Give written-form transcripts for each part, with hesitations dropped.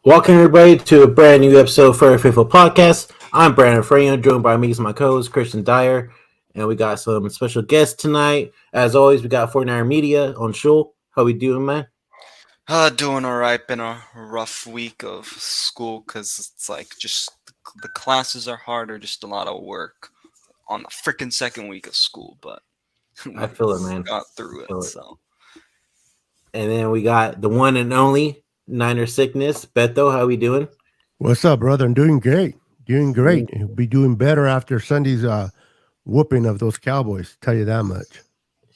Welcome everybody to a brand new episode for our Faithful Podcast. I'm Brandon Freyo, joined by me and my co-host Christian Dyer, and we got some special guests tonight. As always, we got 49er Media on Anshul. How we doing, man? Doing alright. Been a rough week of school because it's like just the classes are harder, just a lot of work on the freaking second week of school, but I we feel it, man. got through I it. feel it. So And then we got the one and only Niner Sickness, Beto. How we doing? What's up, brother? I'm doing great. Doing great. He'll be doing better after Sunday's whooping of those Cowboys. Tell you that much.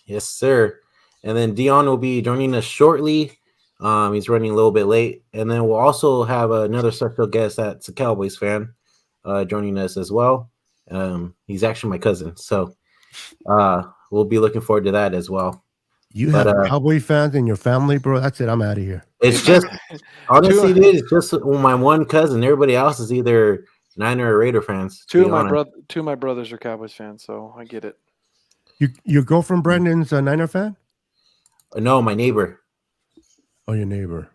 Yes, sir. And then Dion will be joining us shortly. He's running a little bit late, and then we'll also have another special guest that's a Cowboys fan joining us as well. He's actually my cousin, so we'll be looking forward to that as well. You But have Cowboy fans in your family, bro. That's it. I'm out of here. it's just honestly, two, dude, it's just my one cousin. Everybody else is either Niner or Raider fans. To two be of my honest. two of my brothers are Cowboys fans, so I get it. Your girlfriend Brendan's a Niner fan? No, my neighbor. Oh, your neighbor.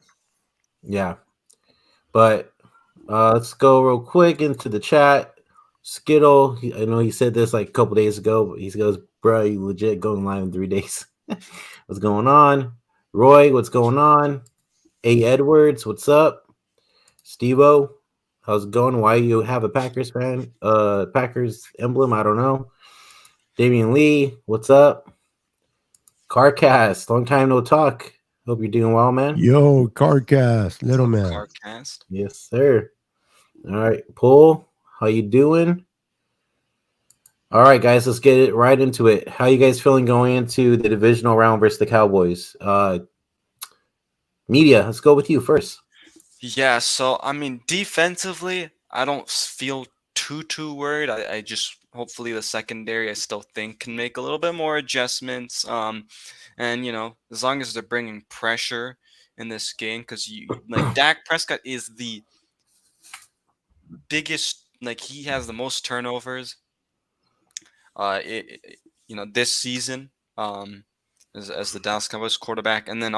Yeah, but let's go real quick into the chat. Skittle, I know he said this like a couple days ago, but he goes, "Bro, you legit going live in 3 days." What's going on? Roy, what's going on? A. Edwards, what's up? Stevo, how's it going? Why you have a Packers fan? Packers emblem, I don't know. Damian Lee, what's up? Carcast, long time no talk. Hope you're doing well, man. Yo, Cardcast, little man. Carcast. Yes, sir. All right, Paul, how you doing? All right, guys, let's get it right into it. How you guys feeling going into the divisional round versus the Cowboys? Media, let's go with you first. Yeah, so I mean defensively, I don't feel too worried. I just hopefully the secondary I still think can make a little bit more adjustments. And as long as they're bringing pressure in this game, because you like Dak Prescott is the biggest, like he has the most turnovers this season as the Dallas Cowboys quarterback, and then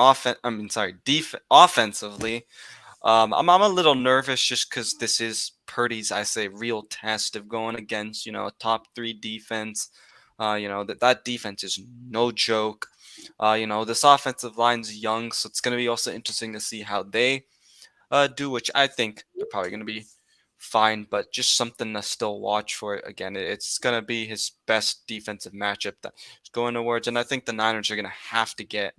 offensively, I'm a little nervous just because this is Purdy's, I say, real test of going against a top three defense. That defense is no joke. This offensive line's young, so it's going to be also interesting to see how they do, which I think they're probably going to be fine, but just something to still watch for. Again, it's going to be his best defensive matchup that is going towards, and I think the Niners are going to have to get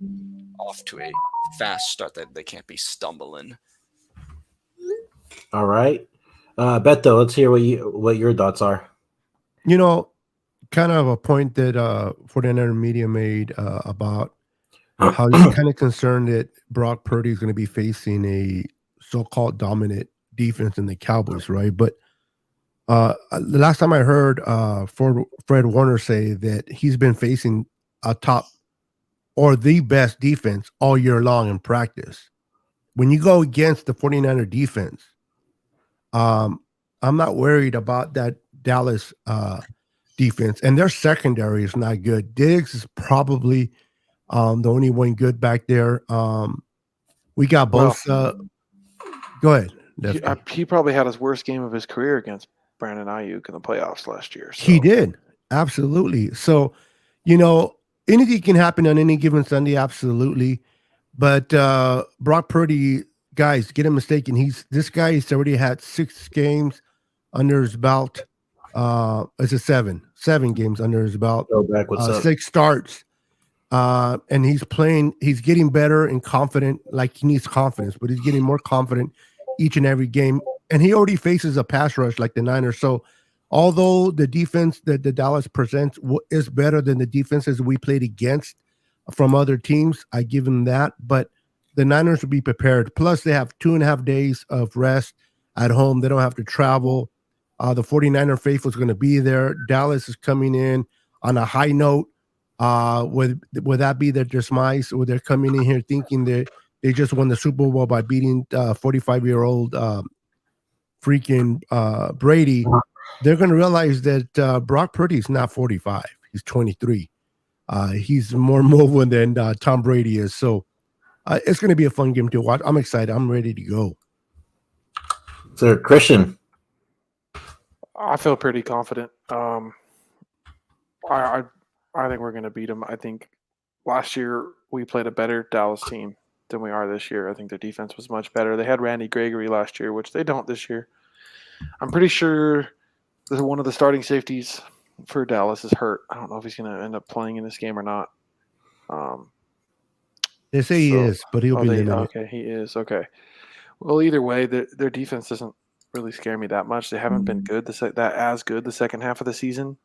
off to a fast start. That they can't be stumbling. All right, Beto, let's hear what your thoughts are. You know, kind of a point that 49er Media made about how he's kind of concerned that Brock Purdy is going to be facing a so-called dominant defense in the Cowboys, right? But the last time I heard Fred Warner say that he's been facing a top or the best defense all year long in practice. When you go against the 49er defense, I'm not worried about that Dallas defense, and their secondary is not good. Diggs is probably the only one good back there. We got both. Go ahead. He probably had his worst game of his career against Brandon Ayuk in the playoffs last year. So. He did. Absolutely. So, anything can happen on any given Sunday. Absolutely. But Brock Purdy, guys, get him mistaken. This guy has already had 6 games under his belt. It's a 7 games under his belt. Go back, what's up? 6 starts. And he's getting better and confident. Like, he needs confidence, but he's getting more confident each and every game. And he already faces a pass rush like the Niners. So although the defense that the Dallas presents is better than the defenses we played against from other teams, I give him that. But the Niners will be prepared. Plus, they have 2.5 days of rest at home. They don't have to travel. The 49er faithful is going to be there. Dallas is coming in on a high note. Would that be their demise, or they're coming in here thinking that they just won the Super Bowl by beating 45-year-old freaking Brady? They're going to realize that Brock Purdy is not 45. He's 23. He's more mobile than Tom Brady is. So it's going to be a fun game to watch. I'm excited. I'm ready to go. So Christian. I feel pretty confident. I think we're going to beat them. I think last year we played a better Dallas team than we are this year. I think their defense was much better. They had Randy Gregory last year, which they don't this year. I'm pretty sure that one of the starting safeties for Dallas is hurt. I don't know if he's going to end up playing in this game or not. They say he is, but he'll be limited. Okay, he is. Okay. Well, either way, their defense doesn't really scare me that much. They haven't been good the second half of the season.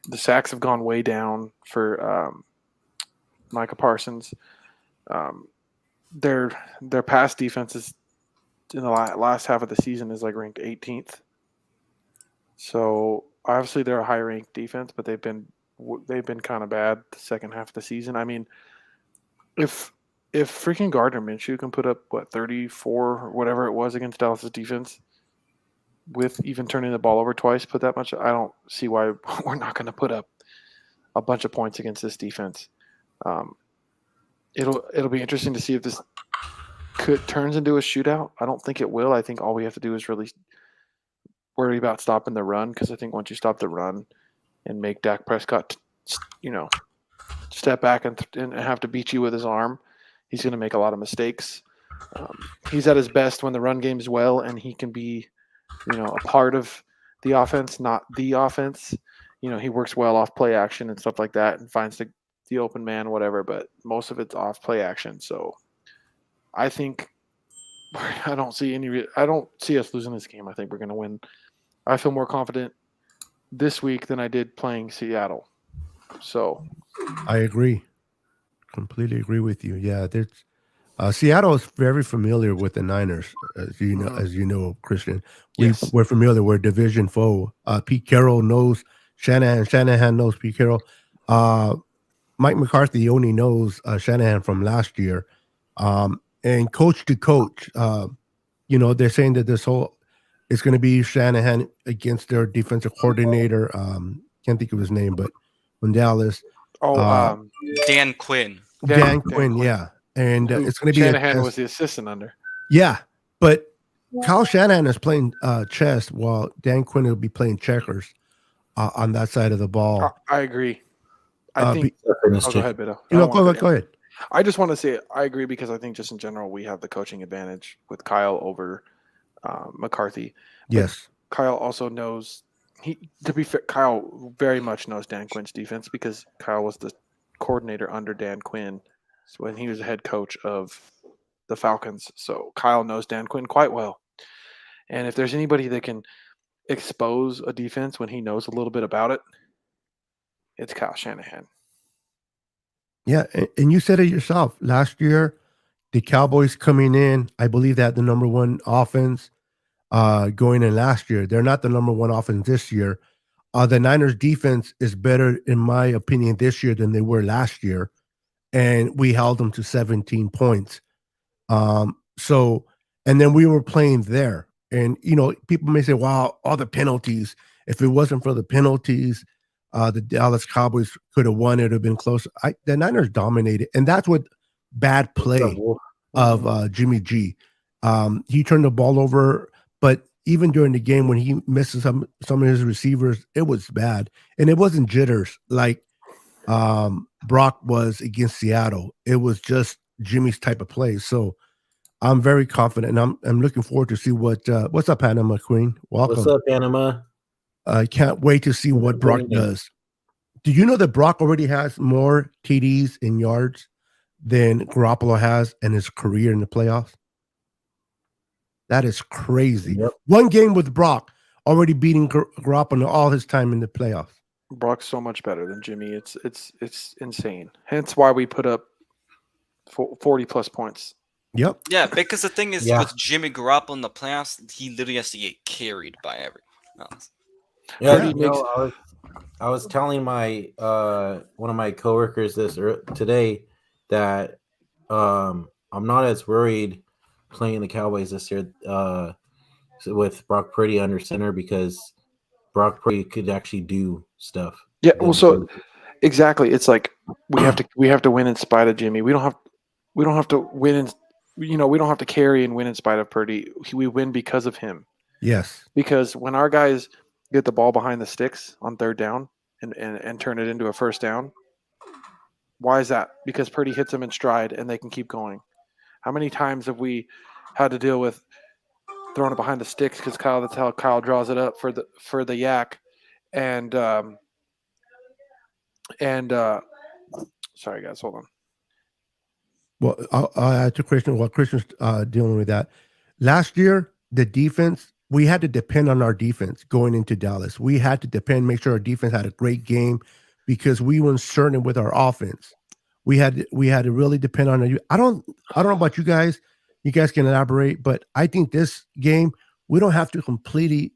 The sacks have gone way down for Micah Parsons. Their pass defense is in the last half of the season is like ranked 18th. So obviously they're a high ranked defense, but they've been kind of bad the second half of the season. I mean, if freaking Gardner Minshew can put up 34 or whatever it was against Dallas's defense, with even turning the ball over twice, put that much, I don't see why we're not going to put up a bunch of points against this defense. It'll be interesting to see if this turns into a shootout. I don't think it will. I think all we have to do is really worry about stopping the run, because I think once you stop the run and make Dak Prescott, step back and have to beat you with his arm, he's going to make a lot of mistakes. He's at his best when the run game is well, and he can be, a part of the offense, not the offense. He works well off play action and stuff like that, and finds the open man, whatever. But most of it's off play action. So I think I don't see us losing this game. I think we're going to win. I feel more confident this week than I did playing Seattle. So I agree. Completely agree with you. Yeah, there's Seattle is very familiar with the Niners, as you know, Christian. We're familiar. We're a division foe. Pete Carroll knows Shanahan. Shanahan knows Pete Carroll. Mike McCarthy only knows Shanahan from last year. And coach to coach, they're saying that this whole it's going to be Shanahan against their defensive coordinator. Can't think of his name, but from Dallas. Dan Quinn. Dan Quinn, yeah. And it's going to be Shanahan was the assistant under. Yeah, but Kyle Shanahan is playing chess while Dan Quinn will be playing checkers on that side of the ball. I agree. I think. Go ahead, Beto. Go ahead. I just want to say I agree, because I think just in general we have the coaching advantage with Kyle over McCarthy. But yes. Kyle also knows to be fair, Kyle very much knows Dan Quinn's defense, because Kyle was the coordinator under Dan Quinn when he was the head coach of the Falcons. So Kyle knows Dan Quinn quite well. And if there's anybody that can expose a defense when he knows a little bit about it, it's Kyle Shanahan. Yeah, and you said it yourself. Last year, the Cowboys coming in, I believe they had the number one offense going in last year. They're not the number one offense this year. The Niners defense is better, in my opinion, this year than they were last year. And we held them to 17 points. And then we were playing there. And, people may say, wow, all the penalties. If it wasn't for the penalties, the Dallas Cowboys could have won. It would have been close. The Niners dominated. And that's what bad play of Jimmy G. He turned the ball over, but even during the game when he misses some of his receivers, it was bad. And it wasn't jitters like Brock was against Seattle. It was just Jimmy's type of play. So I'm very confident, and I'm looking forward to see what's up, Panama Queen. Welcome. What's up, Panama? I can't wait to see what Brock does. Do you know that Brock already has more TDs and yards than Garoppolo has in his career in the playoffs? That is crazy. Yep. One game with Brock already beating Garoppolo all his time in the playoffs. Brock's so much better than Jimmy. It's insane. Hence why we put up 40 plus points. Yep. Yeah, because the thing is, with Jimmy Garoppolo in the playoffs, he literally has to get carried by everyone else. Yeah, I was telling my one of my coworkers this today that I'm not as worried playing the Cowboys this year with Brock Purdy under center, because Brock Purdy could actually do stuff. Yeah, well, so exactly, it's like we have to win in spite of Jimmy. We don't have to win we don't have to carry and win in spite of Purdy. We win because of him. Yes. Because when our guys get the ball behind the sticks on third down and turn it into a first down, why is that? Because Purdy hits them in stride and they can keep going. How many times have we had to deal with throwing it behind the sticks because that's how Kyle draws it up for the yak, and sorry guys, hold on. Well, I'll add to Christian while Christian's dealing with that. Last year, the defense, we had to depend on our defense going into Dallas. We had to make sure our defense had a great game because we weren't certain with our offense. We had to really depend on it. I don't know about you guys. You guys can elaborate, but I think this game we don't have to completely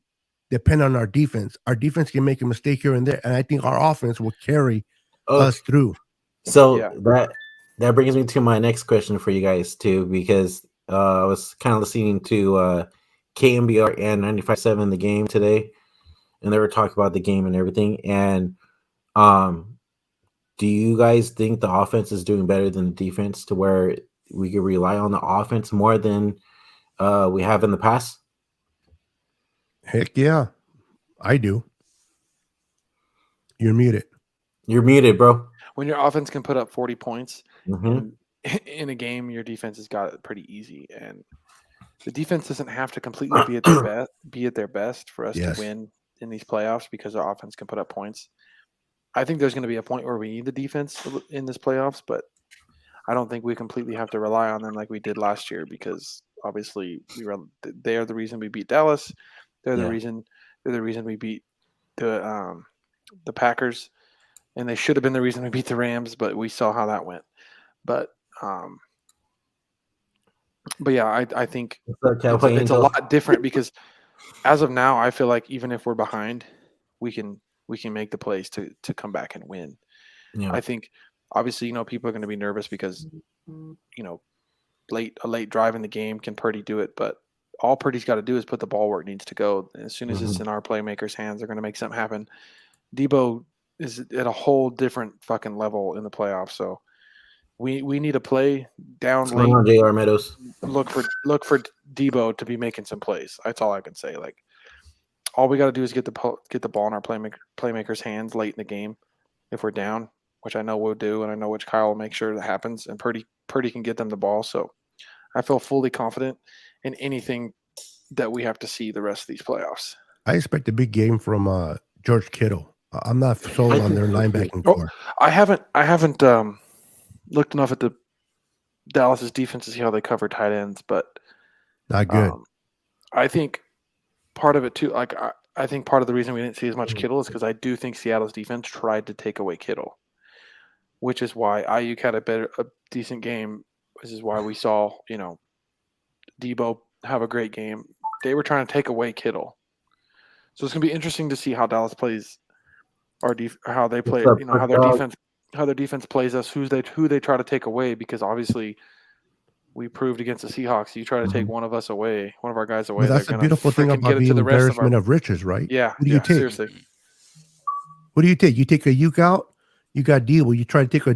depend on our defense. Our defense can make a mistake here and there, and I think our offense will carry us through. So Yeah. that brings me to my next question for you guys too, because I was kind of listening to KMBR and 95.7 the game today, and they were talking about the game and everything. And do you guys think the offense is doing better than the defense to where we could rely on the offense more than we have in the past? Heck yeah, I do. You're muted. You're muted, bro. When your offense can put up 40 points Mhm. in a game, your defense has got it pretty easy, and the defense doesn't have to completely be at their best for us Yes. to win in these playoffs because our offense can put up points. I think there's going to be a point where we need the defense in this playoffs, but I don't think we completely have to rely on them like we did last year because obviously they are the reason we beat Dallas. They're the reason we beat the Packers, and they should have been the reason we beat the Rams, but we saw how that went. But yeah, I think it's a lot different because as of now, I feel like even if we're behind, we can make the plays to come back and win. Yeah. I think obviously, people are going to be nervous because, a late drive in the game can Purdy do it, but all Purdy's got to do is put the ball where it needs to go. And as soon as it's in our playmakers' hands, they're going to make something happen. Debo is at a whole different fucking level in the playoffs. So we need to play down late. J.R. Meadows. Look for Debo to be making some plays. That's all I can say. Like all we got to do is get the ball in our playmakers' hands late in the game if we're down, which I know we'll do, and I know which Kyle will make sure that happens. And Purdy can get them the ball. So I feel fully confident in anything that we have to see the rest of these playoffs. I expect a big game from George Kittle. I'm not sold on their linebacking core. I haven't looked enough at the Dallas's defense to see how they cover tight ends, but not good. I think part of it too, like I think part of the reason we didn't see as much Kittle is because I do think Seattle's defense tried to take away Kittle, which is why Ayuk had a decent game. This is why we saw, Debo have a great game. They were trying to take away Kittle. So it's going to be interesting to see how Dallas plays how they play, how their defense plays us, who they try to take away, because obviously we proved against the Seahawks, you try to take one of us away, one of our guys away. Well, that's the beautiful thing about being embarrassment of riches, right? Yeah. Who do you take? Seriously. What do you take? You take a Ayuk out, you got Debo. You try to take a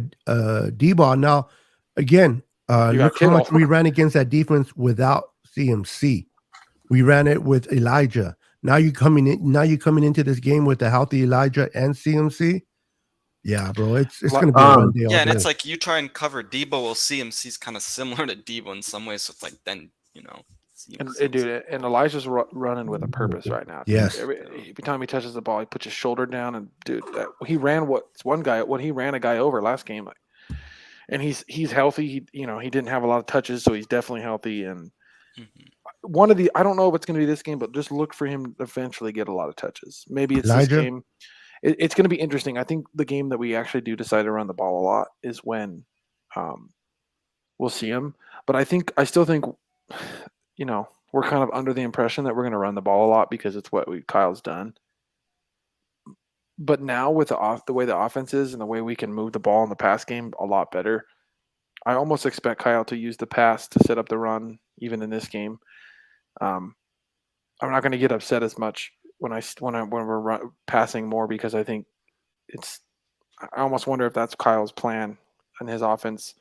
Debo. Now, again, look how much we ran against that defense without CMC. We ran it with Elijah. Now you coming into this game with a healthy Elijah and CMC. Yeah, bro, it's going to be a one day. Yeah, and it's like you try and cover Debo. Well, CMC's kind of similar to Debo in some ways. So it's like then and Elijah's running with a purpose right now. Yes. Every time he touches the ball, he puts his shoulder down, and dude, he ran he ran a guy over last game, and he's healthy. He didn't have a lot of touches, so he's definitely healthy. And I don't know if it's going to be this game, but just look for him to eventually get a lot of touches. Maybe it's Elijah? This game. It's going to be interesting. I think the game that we actually do decide to run the ball a lot is when we'll see him. But I still think, we're kind of under the impression that we're going to run the ball a lot because it's what Kyle's done. But now with the way the offense is and the way we can move the ball in the pass game a lot better, I almost expect Kyle to use the pass to set up the run even in this game. I'm not going to get upset as much when we're passing more, because I think I almost wonder if that's Kyle's plan and his offense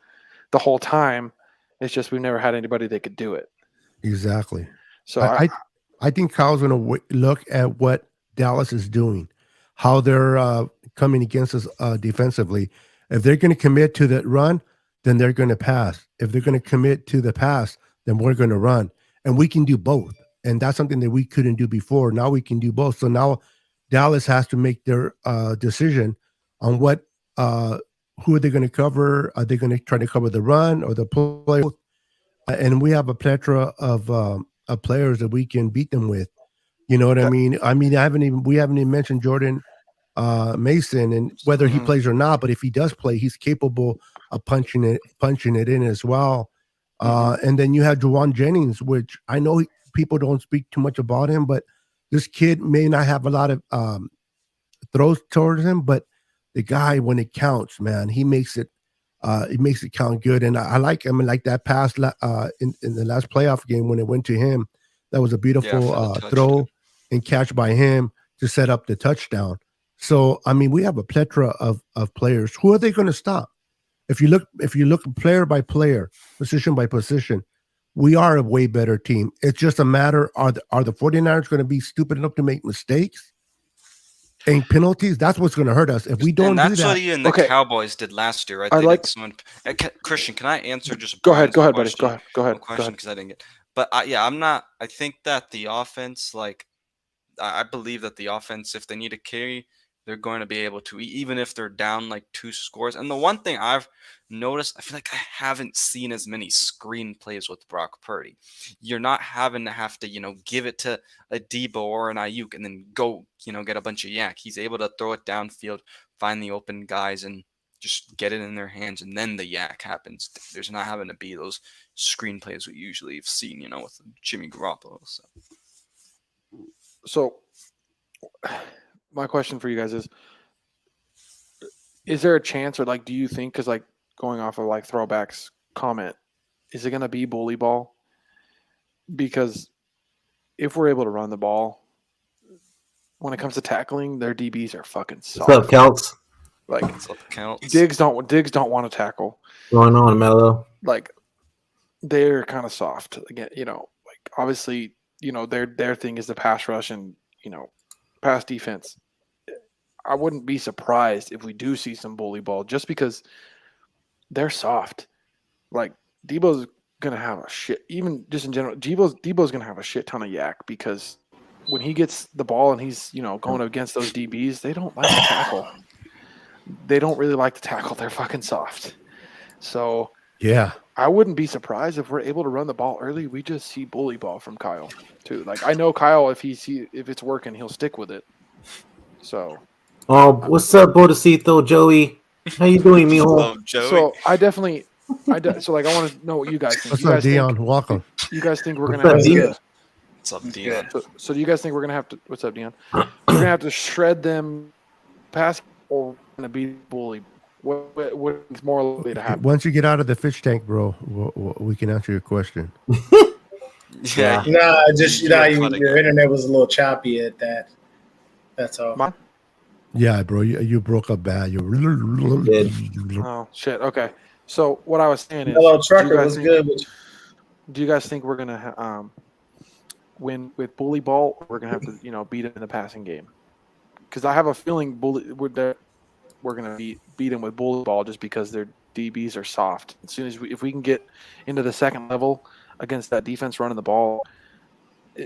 the whole time. It's just we've never had anybody that could do it. Exactly. So I think Kyle's going to look at what Dallas is doing, how they're coming against us defensively. If they're going to commit to the run, then they're going to pass. If they're going to commit to the pass, then we're going to run. And we can do both. And that's something that we couldn't do before. Now we can do both. So now Dallas has to make their decision on what who are they going to cover? Are they going to try to cover the run or the play? And we have a plethora of players that we can beat them with. You know what I mean? We haven't even mentioned Jordan Mason and whether he plays or not. But if he does play, he's capable of punching it in as well. And then you have Juwan Jennings, which I know people don't speak too much about him, but this kid may not have a lot of throws towards him, but the guy, when it counts, man, he makes it count good. And I like him. Like that pass in the last playoff game when it went to him, that was a beautiful throw and catch by him to set up the touchdown. So I mean, we have a plethora of players. Who are they going to stop? If you look player by player, position by position, we are a way better team. It's just a matter, are the 49ers going to be stupid enough to make mistakes and penalties? That's what's going to hurt us. If we don't do that. That's what even the Cowboys did last year, right? Christian, can I answer just go ahead, buddy. Go ahead. Question, because I didn't get. But I think that the offense, I believe that the offense, if they need a carry, they're going to be able to, even if they're down 2 scores. And the one thing I've noticed, I feel like I haven't seen as many screen plays with Brock Purdy. You're not having to have to, give it to a Debo or an Ayuk and then go, get a bunch of yak. He's able to throw it downfield, find the open guys, and just get it in their hands, and then the yak happens. There's not having to be those screen plays we usually have seen, with Jimmy Garoppolo. So my question for you guys is there a chance, or do you think, because going off of Throwback's comment, is it going to be bully ball? Because if we're able to run the ball, when it comes to tackling, their DBs are fucking soft. What's up, Celts? What's up, Celts? Diggs don't want to tackle. Going on, Mello? They're kind of soft. Again, obviously, their thing is the pass rush and, pass defense. I wouldn't be surprised if we do see some bully ball just because they're soft. Debo's going to have a shit, even just in general, Debo's going to have a shit ton of yak because when he gets the ball and he's, going against those DBs, they don't like to tackle. They don't really like to tackle. They're fucking soft. So yeah, I wouldn't be surprised if we're able to run the ball early. We just see bully ball from Kyle too. I know Kyle, if it's working, he'll stick with it. So. Oh, what's up, Bodecito, Joey? How you doing, mijo? So I want to know what you guys think. What's up, Deon? Welcome. You guys think we're gonna have to? What's up, Deon? So do you guys think we're gonna have to? What's up, Deon? We're gonna have to shred them, pass, or we're gonna be bullied? What's more likely to happen? Once you get out of the fish tank, bro, we can answer your question. Yeah. Nah, just your internet was a little choppy at that. That's all. Mine? Yeah, bro, you broke up bad. Oh shit. Okay. So what I was saying is, hello, trucker was good. Do you guys think we're gonna win with bully ball? Or we're gonna have to, beat it in the passing game? Because I have a feeling we're gonna beat them with bully ball just because their DBs are soft. As soon as if we can get into the second level against that defense running the ball,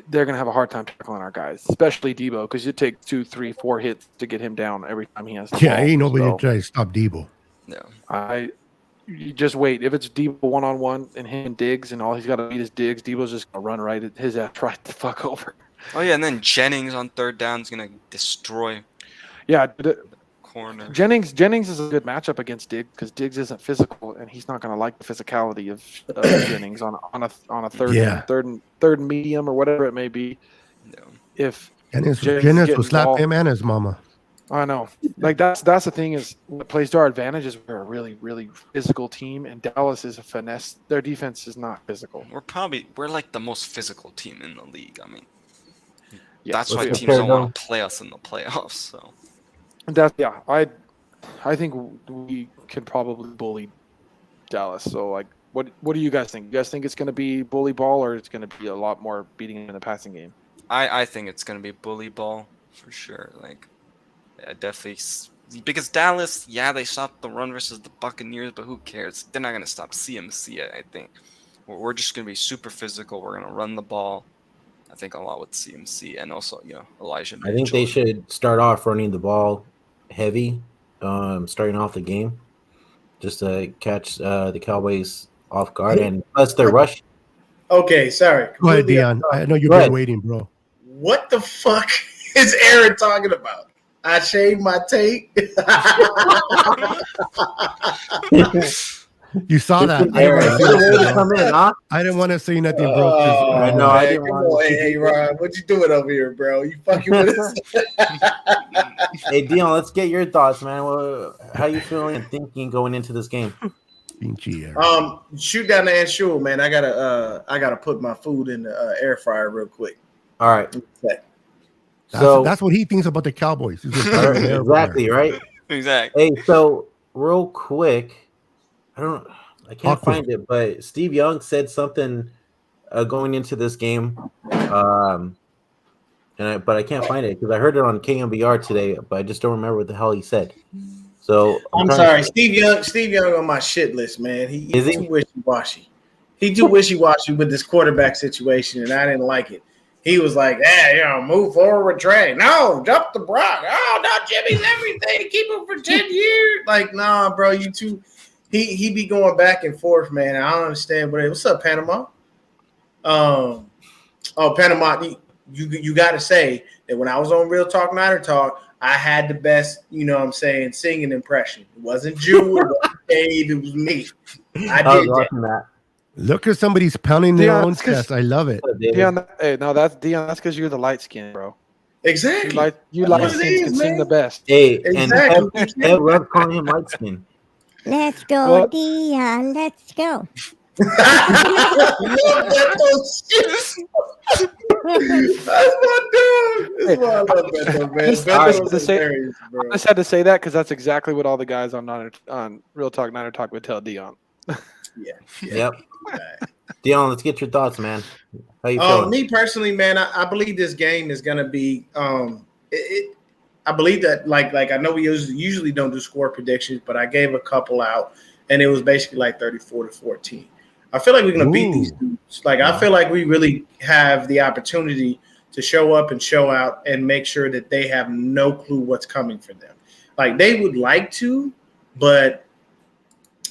they're going to have a hard time tackling our guys, especially Debo, because it takes 2, 3, 4 hits to get him down every time he has the ball. Ain't nobody trying to stop Debo. No. You just wait. If it's Debo one-on-one and him and Diggs and all he's got to beat is Diggs, Debo's just going to run his ass right the fuck over. Oh, yeah, and then Jennings on third down is going to destroy corner. Jennings is a good matchup against Diggs because Diggs isn't physical and he's not going to like the physicality of Jennings on a third and medium or whatever it may be. No. If Jennings will slap him and his mama. I know. That's the thing is what plays to our advantage is we're a really, really physical team and Dallas is a finesse. Their defense is not physical. We're like the most physical team in the league. I mean, that's why teams don't want to play us in the playoffs. So. I think we can probably bully Dallas. So, what do you guys think? You guys think it's going to be bully ball, or it's going to be a lot more beating in the passing game? I think it's gonna be bully ball for sure. Like, yeah, definitely. Because Dallas, yeah, they stopped the run versus the Buccaneers, but who cares? They're not gonna stop CMC. I think we're just gonna be super physical. We're gonna run the ball. I think a lot with CMC and also Elijah Mitchell. I think they should start off running the ball heavy, starting off the game, just to catch the Cowboys off guard, and plus their rush. Okay, sorry. Go ahead, Completely Deon. I know you've Go been ahead. waiting, bro. What the fuck is Aaron talking about? I shaved my tape. You saw that. Aaron, what a way to come in, huh? I didn't want to say nothing, bro. 'cause, I know, I man, didn't come want on, to- hey, Ron, what you doing over here, bro? You fucking with us? Hey, Dion, let's get your thoughts, man. How you feeling and thinking going into this game? Pinche Aaron. Shoot down to Anshul, man. I gotta put my food in the air fryer real quick. All right. That's what he thinks about the Cowboys. He's just an air Exactly, player. right? Exactly. Hey, so real quick, I can't Awkward. find it, but Steve Young said something going into this game, but I can't find it because I heard it on KMBR today, but I just don't remember what the hell he said. So I'm sorry, Steve Young on my shit list, man. He's too wishy-washy. He too wishy-washy with this quarterback situation, and I didn't like it. He was like, move forward with Trey. No, jump the Brock. Oh, no, Jimmy's everything. Keep him for 10 years. Like, nah, bro, you too. He be going back and forth, man. I don't understand. What's up, Panama? Panama, you got to say that when I was on Real Talk Niner Talk, I had the best, singing impression. It wasn't Jew, it wasn't Dave, it was me. I did that. Look at somebody's pounding their Deon, own it's 'cause- chest. I love it. Deon, hey, no, that's Deon. That's because you're the light skin, bro. Exactly. You That's light what it skins is, can sing man. the best. Hey, Exactly. and Ed Rudd calling him light skin. Let's go, Well- Dion. Let's go. That's my dude. That's why I love Beto, man. Beto was hilarious, bro. I just had to say that because that's exactly what all the guys on Real Talk Niner Talk would tell Dion. Yep. Dion, let's get your thoughts, man. How you feeling? Me personally, man, I believe this game is gonna be. I believe that, like I know we usually don't do score predictions, but I gave a couple out, and it was basically like 34-14. I feel like we're gonna beat these dudes. Like I feel like we really have the opportunity to show up and show out and make sure that they have no clue what's coming for them. Like they would like to, but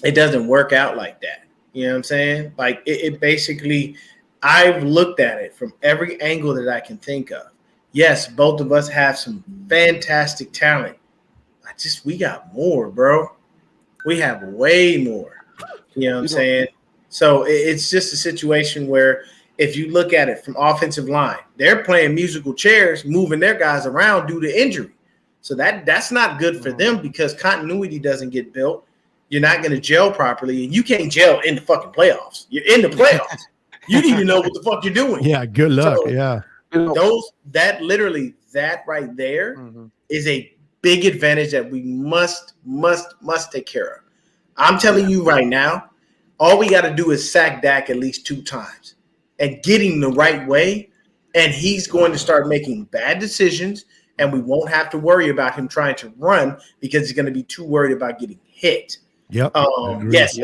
it doesn't work out like that. You know what I'm saying? Like it basically, I've looked at it from every angle that I can think of. Yes, both of us have some fantastic talent. We got more, bro. We have way more. You know what I'm saying? So it's just a situation where if you look at it from offensive line, they're playing musical chairs, moving their guys around due to injury. So that's not good for them because continuity doesn't get built. You're not going to gel properly, and you can't gel in the fucking playoffs. You're in the playoffs. You need to know what the fuck you're doing. Yeah, good luck. So, yeah. That right there is a big advantage that we must take care of. I'm telling you right now, all we got to do is sack Dak at least 2 times and get him the right way, and he's going to start making bad decisions, and we won't have to worry about him trying to run because he's going to be too worried about getting hit. Yep. Yes,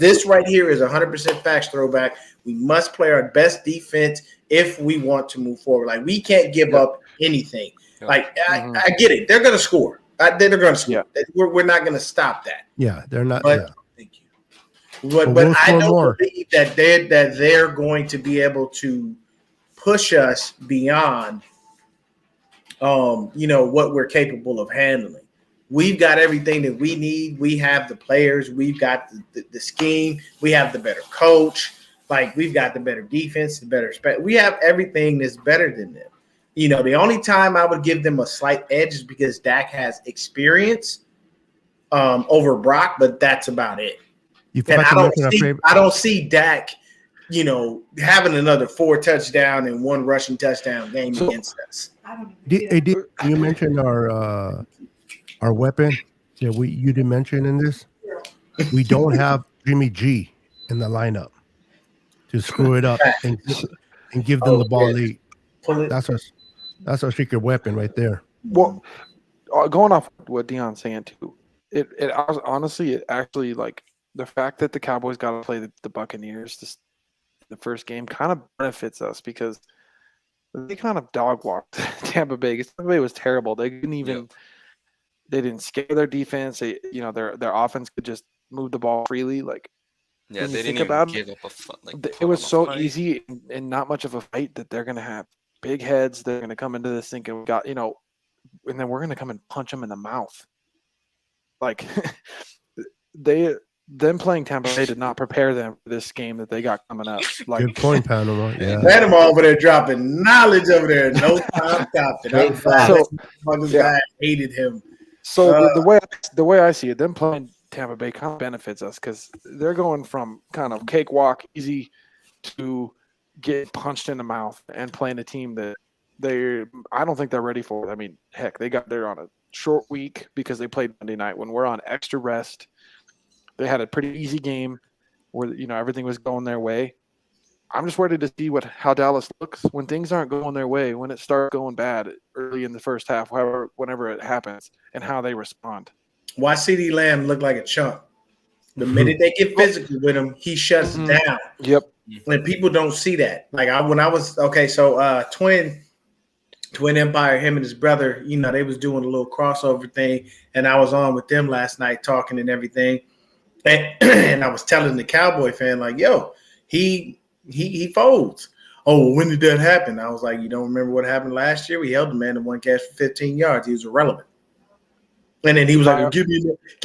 this right here is 100% facts throwback. We must play our best defense if we want to move forward. Like we can't give up anything. Like I get it. They're going to score. They're going to score. We're not going to stop that. Yeah, they're not. But, thank you. But we'll I don't more. believe that they're going to be able to push us beyond, what we're capable of handling. We've got everything that we need. We have the players. We've got the scheme. We have the better coach. Like we've got the better defense, the better we have everything that's better than them. The only time I would give them a slight edge is because Dak has experience over Brock, but that's about it. And I don't see Dak, having another 4 touchdown and 1 rushing touchdown game against us. Did you mention our weapon that you didn't mention in this? We don't have Jimmy G in the lineup to screw it up and give them the ball late. pull it. That's our secret weapon right there. Well, going off what Deon's saying too, honestly, it actually like the fact that the Cowboys got to play the Buccaneers the first game kind of benefits us because they kind of dog walked Tampa Bay. Tampa Bay was terrible. They couldn't even they didn't scare their defense. They their offense could just move the ball freely. Like Yeah, when you they think didn't even about give up a foot. it was so easy and not much of a fight that they're gonna have big heads. They're gonna come into this thinking we got and then we're gonna come and punch them in the mouth. Like them playing Tampa Bay did not prepare them for this game that they got coming up. Like, Good point, Panama. Yeah. Panama over there dropping knowledge over there. No time stopping. Guy hated him. So the way I see it, them playing Tampa Bay kind of benefits us because they're going from kind of cakewalk, easy to get punched in the mouth and playing a team that I don't think they're ready for it. I mean, heck, they're on a short week because they played Monday night when we're on extra rest. They had a pretty easy game where everything was going their way. I'm just ready to see how Dallas looks when things aren't going their way, when it starts going bad early in the first half, whenever it happens, and how they respond. Why CeeDee Lamb look like a chump? The minute they get physical with him, he shuts down. Yep. And people don't see that. Like Twin Empire, him and his brother, they was doing a little crossover thing, and I was on with them last night talking and everything. And I was telling the Cowboy fan, like, yo, he folds. Oh, when did that happen? I was like, you don't remember what happened last year? We held the man in one catch for 15 yards. He was irrelevant. And then he was like, well, give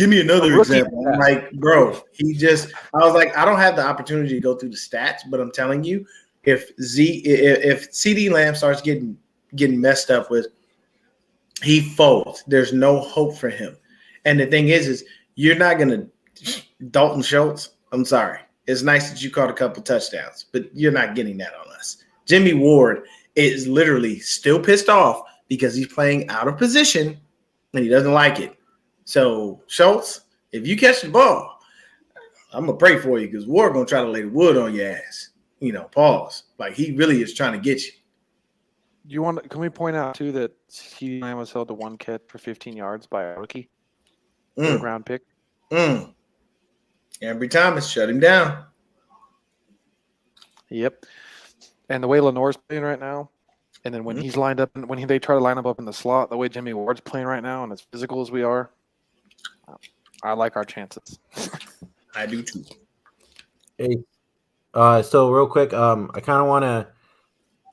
me another example. I'm like, bro, I was like, I don't have the opportunity to go through the stats, but I'm telling you, if CeeDee Lamb starts getting messed up with, he folds. There's no hope for him. And the thing is you're not going to Dalton Schultz, I'm sorry. It's nice that you caught a couple touchdowns, but you're not getting that on us. Jimmy Ward is literally still pissed off because he's playing out of position and he doesn't like it. So, Schultz, if you catch the ball, I'm going to pray for you because Ward going to try to lay the wood on your ass. Pause. Like, he really is trying to get you. Can we point out, too, that CeeDee Lamb was held to one catch for 15 yards by a rookie? Round pick. Every time it's shut him down. Yep. And the way Lenore's playing right now, and then when he's lined up, they try to line up in the slot, the way Jimmy Ward's playing right now, and as physical as we are, I like our chances. I do too. Hey, so real quick, I think I'm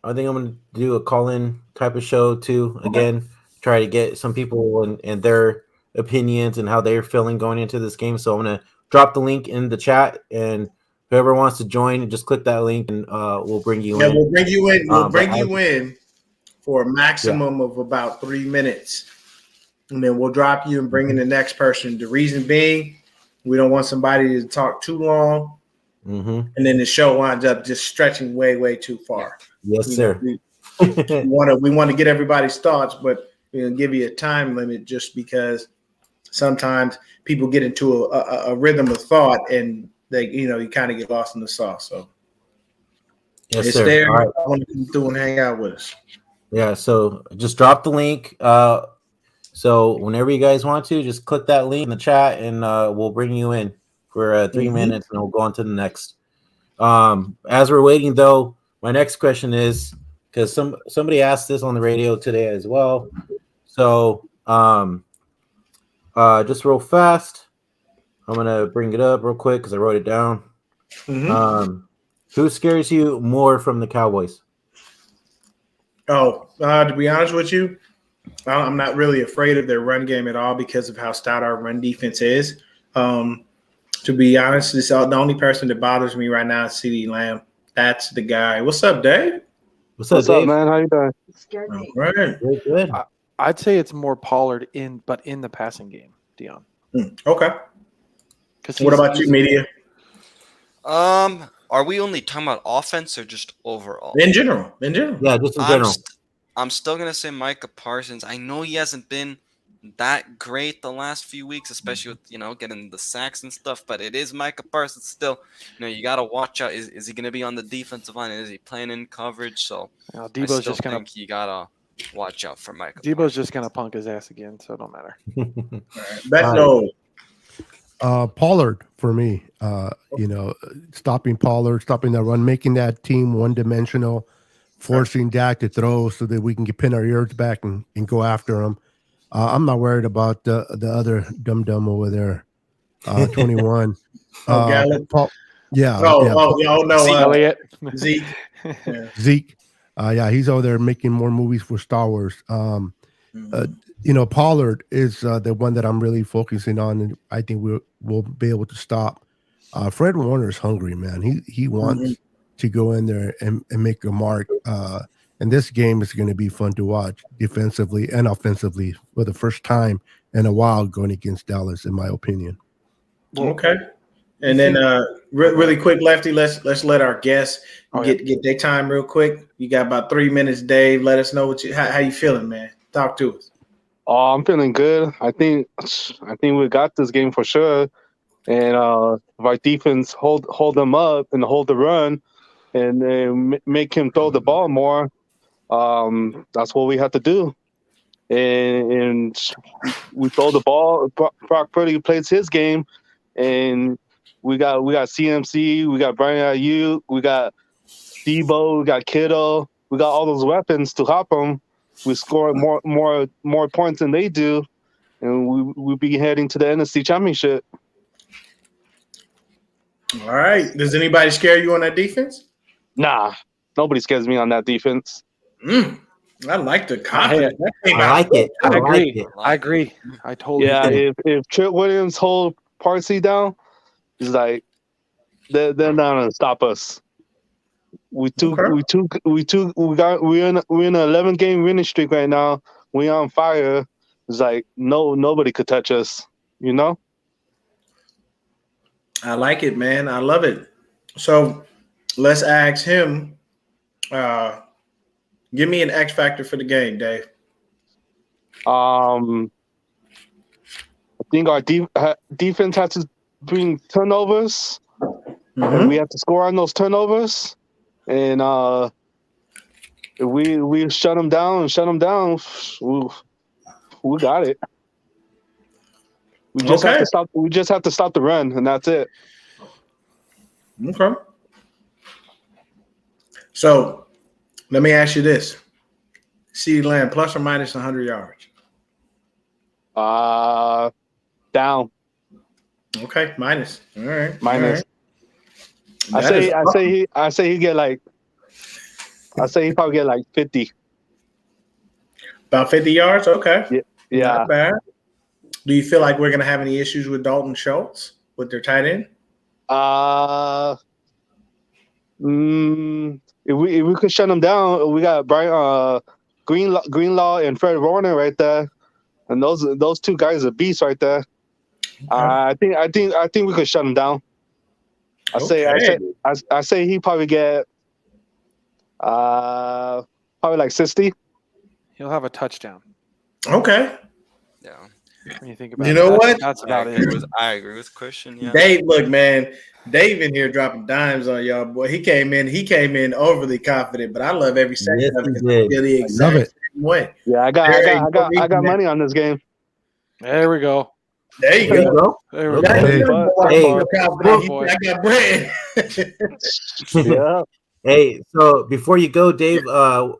gonna do a call-in type of show too. Again, try to get some people and their opinions and how they're feeling going into this game. So I'm gonna drop the link in the chat, and whoever wants to join, just click that link, and we'll bring you in. Yeah, we'll bring you in. We'll bring you in for a maximum of about 3 minutes, and then we'll drop you and bring in the next person. The reason being, we don't want somebody to talk too long, and then the show winds up just stretching way, way too far. Yes, sir. We want to get everybody's thoughts, but give you a time limit just because sometimes people get into a rhythm of thought and they, you kind of get lost in the sauce. So yes, it's sir. there. All right. I want to come through and hang out with us. Yeah. So just drop the link. So whenever you guys want to, just click that link in the chat, and we'll bring you in for 3 minutes, and we'll go on to the next. As we're waiting, though, my next question is, because somebody asked this on the radio today as well. So just real fast, I'm gonna bring it up real quick because I wrote it down. Who scares you more from the Cowboys? To be honest with you, I'm not really afraid of their run game at all because of how stout our run defense is. To be honest, the only person that bothers me right now is CeeDee Lamb. That's the guy. What's up, Dave? What's up, Dave? man? How you doing? All right. Good. I'd say it's more Pollard in the passing game, Deon. Okay. What about you, media? Are we only talking about offense or just overall? In general. Yeah, just in general. I'm still gonna say Micah Parsons. I know he hasn't been that great the last few weeks, especially with getting the sacks and stuff. But it is Micah Parsons still. You got to watch out. Is he going to be on the defensive line? Is he playing in coverage? So I Debo's still just gonna think you gotta watch out for Micah. Debo's just gonna punk his ass again, so it don't matter. That's no. Pollard for me. Stopping Pollard, stopping that run, making that team one-dimensional, forcing Dak to throw so that we can pin our ears back and go after him. I'm not worried about the other dum-dum over there, 21. Gallup. Yeah. Zeke Elliott. Zeke. Zeke. He's over there making more movies for Star Wars. Pollard is the one that I'm really focusing on, and I think we'll be able to stop. Fred Warner's hungry, man. He wants to go in there and make a mark. And this game is going to be fun to watch defensively and offensively for the first time in a while going against Dallas, in my opinion. Okay. And then really quick, Lefty, let's let our guests get their time real quick. You got about 3 minutes, Dave. Let us know how you feeling, man. Talk to us. Oh, I'm feeling good. I think we got this game for sure. And if our defense hold them up and hold the run and make him throw the ball more, that's what we have to do. And we throw the ball. Brock Purdy plays his game, and we got CMC, we got Brian Ayuk, we got Debo, we got Kittle, we got all those weapons to hop them. We score more points than they do, and we'll be heading to the NFC Championship. All right. Does anybody scare you on that defense? Nah, nobody scares me on that defense. I like the confidence. I like it. I agree. I totally agree. If Trent Williams hold Parsley down, it's like they're not gonna stop us. We're in an 11-game winning streak right now. We're on fire. It's like nobody could touch us, I like it, man. I love it. So let's ask him. Give me an X factor for the game, Dave. I think our defense has to bring turnovers, and we have to score on those turnovers. And if we shut them down, we got it. We just have to stop. We just have to stop the run, and that's it. Okay. So let me ask you this: CeeDee Lamb plus or minus 100 yards? Down. Okay, minus. All right, minus. All right. I say he probably get like 50. About 50 yards. Okay. Yeah. Not bad. Do you feel like we're gonna have any issues with Dalton Schultz with their tight end? If we could shut them down, we got Brian Greenlaw and Fred Warner right there, and those two guys are beasts right there. Okay. I think we could shut them down. I say he probably get probably like 60. He'll have a touchdown. Okay. Yeah. When you think about what? That's about it. I agree with Christian. Yeah. Dave, look, man. Dave in here dropping dimes on y'all, boy. He came in overly confident, but I love every second of it. Really love it. Way. Yeah, I got money on this game. There we go. There you go. There we go. I got bread. Yeah. Hey, so before you go, Dave,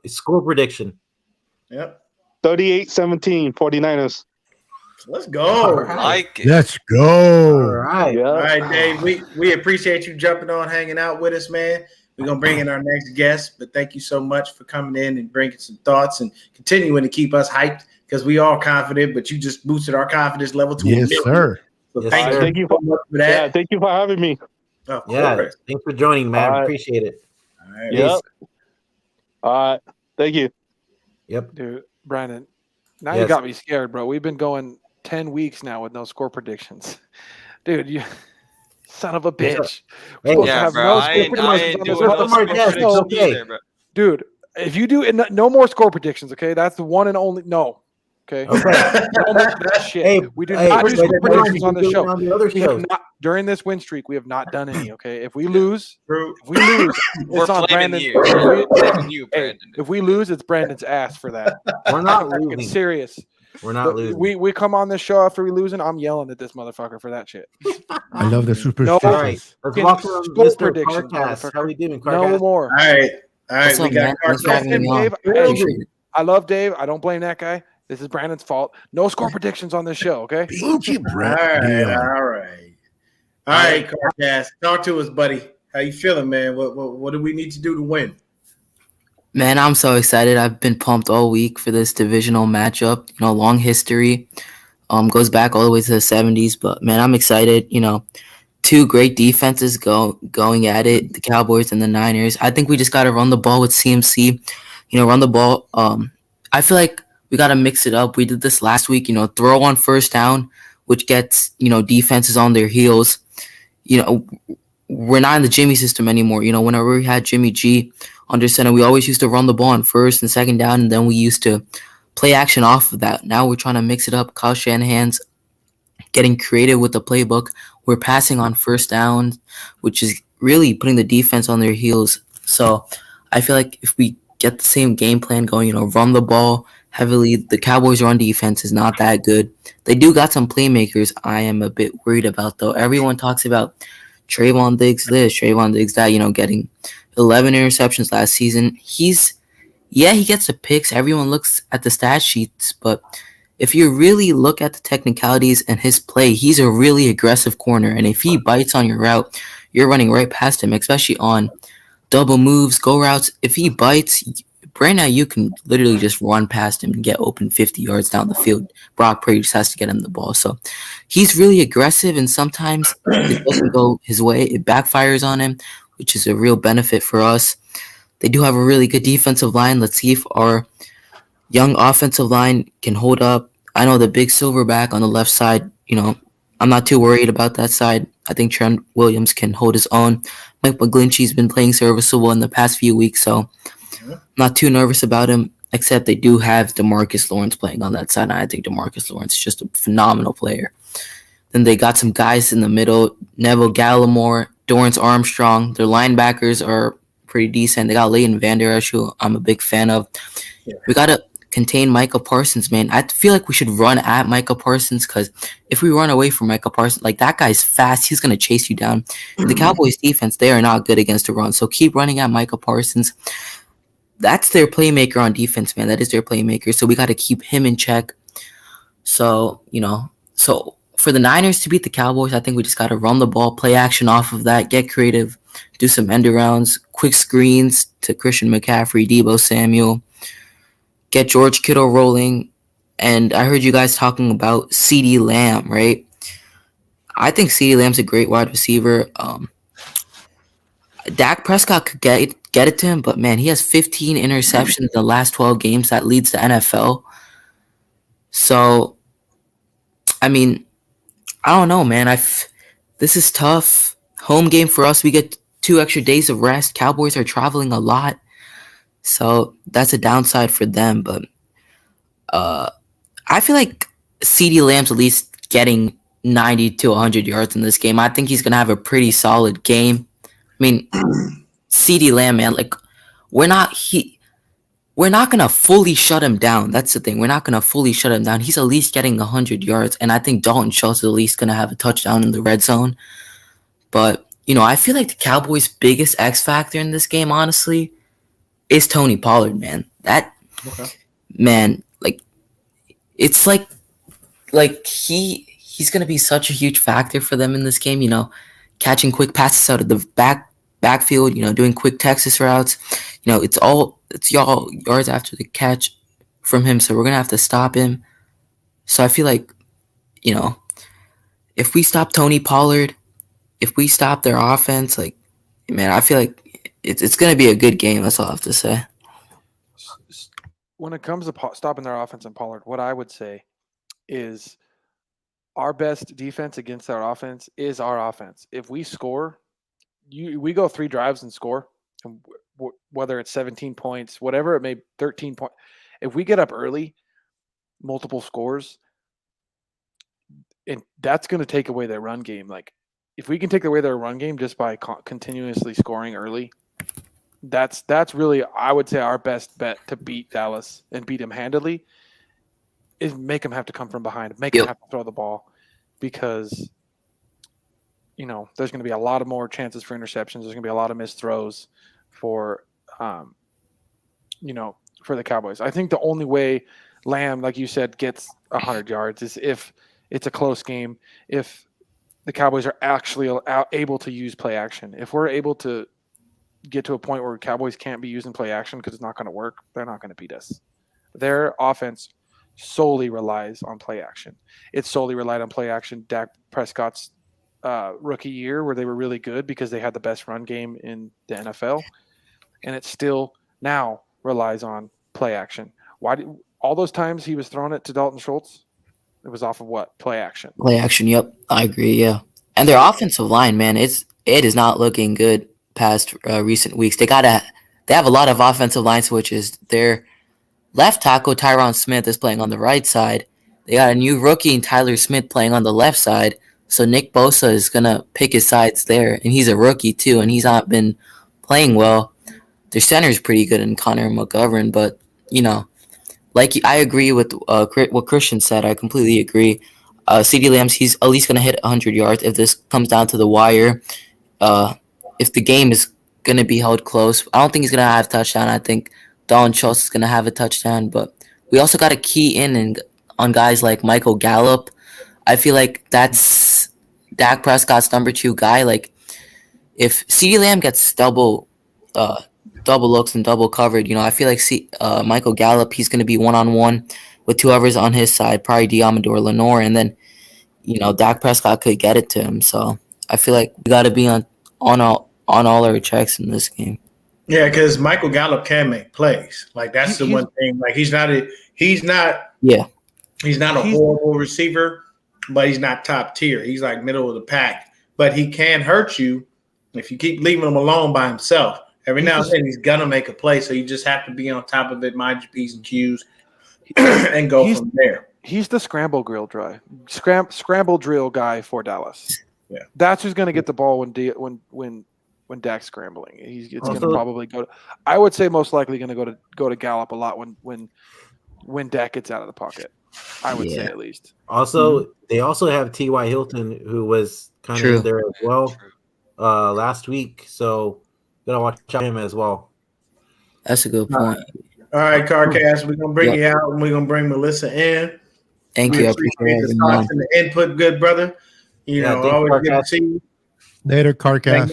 score prediction. Yep. 38-17, 49ers. Let's go. I like it. Let's go. All right. Yeah. All right, Dave. We appreciate you jumping on, hanging out with us, man. We're going to bring in our next guest, but thank you so much for coming in and bringing some thoughts and continuing to keep us hyped because we are confident, but you just boosted our confidence level to yes, sir. So Yes, thank sir. you so much for that. Yeah, thank you for having me. Of Yeah. course. Thanks for joining, man. All right. Appreciate it. All right. Yep. All right. Thank you. Yep. Dude, Brandon, now Yes. you got me scared, bro. We've been going 10 weeks now with no score predictions. Dude, you son of a bitch. Hey, We're supposed to Yeah, have bro. no I score ain't predictions on doing this no podcast. score Yes, predictions okay. either, bro. Dude, if you do no more score predictions, okay? That's the one and only. No. Okay. Okay. No more of that shit. Hey, we do hey, not do wait, score wait, predictions on wait, this show. on the other We have shows. not, during this win streak, we have not done any. Okay. If we lose, True. We're it's on blaming Brandon. you. We're blaming you, Hey, Brandon. if we lose, it's Brandon's ass for that. We're not I'm fucking losing. serious. We're not losing. We come on this show after we losing. I'm yelling at this motherfucker for that shit. I love the No, superstitions. All right, let's fucking welcome score Mr. predictions, Carcast. How we doing, no Carcast? more. All right. What's We up, got man? Thanks for having Listen, me on. Dave, Appreciate it. I love Dave. I don't blame that guy. This is Brandon's fault. No score predictions on this show, okay? Thank you, All Brett. right. Deon. All right. All right, Carcast. Talk to us, buddy. How you feeling, man? What do we need to do to win? Man, I'm so excited. I've been pumped all week for this divisional matchup. Long history. Goes back all the way to the 70s. But, man, I'm excited. Two great defenses going at it, the Cowboys and the Niners. I think we just got to run the ball with CMC. Run the ball. I feel like we got to mix it up. We did this last week, throw on first down, which gets, defenses on their heels. We're not in the Jimmy system anymore. Whenever we had Jimmy G under center, we always used to run the ball on first and second down, and then we used to play action off of that. Now we're trying to mix it up. Kyle Shanahan's getting creative with the playbook. We're passing on first down, which is really putting the defense on their heels. So I feel like if we get the same game plan going, run the ball heavily, the Cowboys' run defense is not that good. They do got some playmakers I am a bit worried about, though. Everyone talks about Trayvon Diggs this, Trayvon Diggs that, getting 11 interceptions last season. He gets the picks. Everyone looks at the stat sheets, but if you really look at the technicalities and his play, he's a really aggressive corner. And if he bites on your route, you're running right past him, especially on double moves, go routes. If he bites, right now you can literally just run past him and get open 50 yards down the field. Brock Purdy just has to get him the ball. So he's really aggressive, and sometimes it doesn't go his way. It backfires on him, which is a real benefit for us. They do have a really good defensive line. Let's see if our young offensive line can hold up. I know the big silverback on the left side, I'm not too worried about that side. I think Trent Williams can hold his own. Mike McGlinchey's been playing serviceable in the past few weeks, so I'm not too nervous about him, except they do have DeMarcus Lawrence playing on that side, and I think DeMarcus Lawrence is just a phenomenal player. Then they got some guys in the middle, Neville Gallimore, Dorrance Armstrong. Their linebackers are pretty decent. They got Leighton Vander Esch, who I'm a big fan of. Yeah. We got to contain Micah Parsons, man. I feel like we should run at Micah Parsons, because if we run away from Micah Parsons, like, that guy's fast. He's going to chase you down. And the Cowboys defense, they are not good against the run. So keep running at Micah Parsons. That's their playmaker on defense, man. That is their playmaker. So we got to keep him in check. So, so for the Niners to beat the Cowboys, I think we just got to run the ball, play action off of that, get creative, do some end arounds, quick screens to Christian McCaffrey, Deebo Samuel, get George Kittle rolling. And I heard you guys talking about CeeDee Lamb, right? I think CeeDee Lamb's a great wide receiver. Dak Prescott could get it to him, but, man, he has 15 interceptions in the last 12 games. That leads the NFL. So, I mean, I don't know, man. This is tough. Home game for us. We get 2 extra days of rest. Cowboys are traveling a lot, so that's a downside for them. But I feel like CeeDee Lamb's at least getting 90 to 100 yards in this game. I think he's gonna have a pretty solid game. I mean, CeeDee Lamb, man, like, we're not gonna fully shut him down. That's the thing. We're not gonna fully shut him down. He's at least getting 100 yards, and I think Dalton Schultz is at least gonna have a touchdown in the red zone. But I feel like the Cowboys' biggest X factor in this game, honestly, is Tony Pollard, man. Man, like, it's like he's gonna be such a huge factor for them in this game. Catching quick passes out of the backfield. Doing quick Texas routes. It's y'all yards after the catch from him, so we're gonna have to stop him. So I feel like, if we stop Tony Pollard, if we stop their offense, like, man, I feel like it's gonna be a good game. That's all I have to say. When it comes to stopping their offense and Pollard, what I would say is our best defense against their offense is our offense. If we score, we go 3 drives and score, and whether it's 17 points, whatever it may, 13 points. If we get up early, multiple scores, and that's going to take away their run game. Like, if we can take away their run game just by continuously scoring early, that's really, I would say, our best bet to beat Dallas and beat them handily is make them have to come from behind, make them have to throw the ball, because there's going to be a lot of more chances for interceptions. There's going to be a lot of missed throws for for the Cowboys. I think the only way Lamb, like you said, gets 100 yards is if it's a close game, if the Cowboys are actually able to use play action. If we're able to get to a point where Cowboys can't be using play action because it's not going to work, they're not going to beat us. Their offense solely relies on play action. It solely relied on play action. Dak Prescott's rookie year, where they were really good because they had the best run game in the NFL, and it still now relies on play action. Why did all those times he was throwing it to Dalton Schultz? It was off of what? Play action. Play action. Yep, I agree. Yeah, and their offensive line, man, it is not looking good past recent weeks. They have a lot of offensive line switches. Their left tackle Tyron Smith is playing on the right side. They got a new rookie in Tyler Smith playing on the left side. So Nick Bosa is gonna pick his sides there, and he's a rookie too, and he's not been playing well. Their center is pretty good in Connor McGovern, but I agree with what Christian said. I completely agree. CeeDee Lamb's, he's at least gonna hit 100 yards if this comes down to the wire. If the game is gonna be held close, I don't think he's gonna have a touchdown. I think Dalton Schultz is gonna have a touchdown, but we also got to key in on guys like Michael Gallup. I feel like that's Dak Prescott's number 2 guy. Like, if CeeDee Lamb gets double looks and double covered, I feel like Michael Gallup, he's going to be one-on-one with whoever's on his side, probably Diamador Lenore, and then, Dak Prescott could get it to him. So I feel like we got to be on all our checks in this game. Yeah, because Michael Gallup can make plays. Like, that's the one thing. Like, he's not a horrible receiver, but he's not top tier. He's like middle of the pack. But he can hurt you if you keep leaving him alone by himself. Every now and then he's gonna make a play, so you just have to be on top of it, mind your P's and Q's, and go from there. He's the scramble drill guy for Dallas. Yeah, that's who's gonna get the ball when Dak's scrambling. It's gonna probably go. I would say most likely gonna go to Gallup a lot when Dak gets out of the pocket. I would say at least. Also, they also have T.Y. Hilton, who was kind of there as well last week. So gotta watch out him as well. That's a good point. All right, Carcast, we're gonna bring you out, and we're gonna bring Melissa in. Thank you. I appreciate the thoughts and the input, good brother. Always good to see you. Later, Carcast.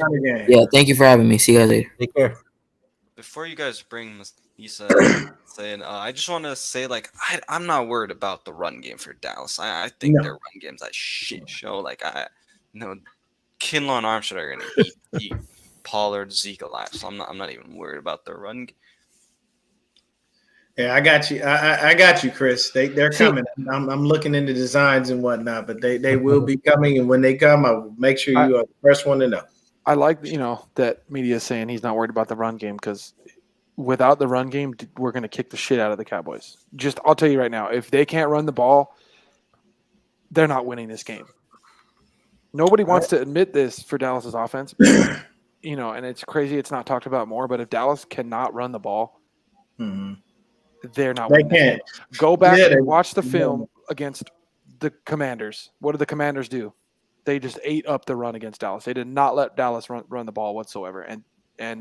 Yeah, thank you for having me. See you guys later. Take care. Before you guys bring Lisa in, I just want to say, I'm not worried about the run game for Dallas. I think their run game's a shit show. Kinlaw and Armstead are gonna eat Pollard, Zeke alive. So I'm not even worried about their run game. Yeah, I got you. I got you, Chris. They're coming. I'm looking into designs and whatnot, but they will be coming. And when they come, I will make sure you are the first one to know. I like that media is saying he's not worried about the run game, because without the run game, we're going to kick the shit out of the Cowboys. I'll tell you right now, if they can't run the ball, they're not winning this game. Nobody wants to admit this for Dallas's offense, and it's crazy it's not talked about more. But if Dallas cannot run the ball, they're not winning. They can't. Go back and watch the film against the Commanders. What did the Commanders do? They just ate up the run against Dallas. They did not let Dallas run the ball whatsoever, and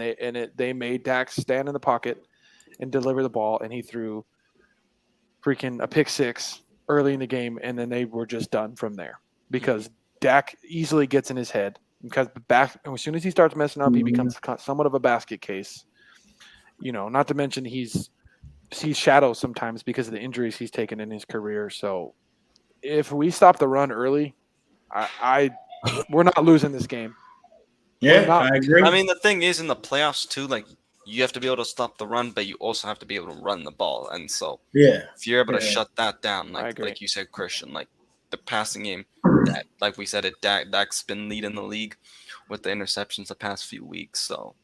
they made Dax stand in the pocket and deliver the ball, and he threw freaking a pick six early in the game, and then they were just done from there because Dak easily gets in his head, because as soon as he starts messing up, he becomes somewhat of a basket case. Not to mention he's shadows sometimes because of the injuries he's taken in his career. So if we stop the run early, we're not losing this game. Yeah, I agree. I mean, the thing is, in the playoffs too, you have to be able to stop the run, but you also have to be able to run the ball. And so, if you're able to shut that down, like you said, Christian, the passing game, like we said, Dak's been leading the league with the interceptions the past few weeks. So,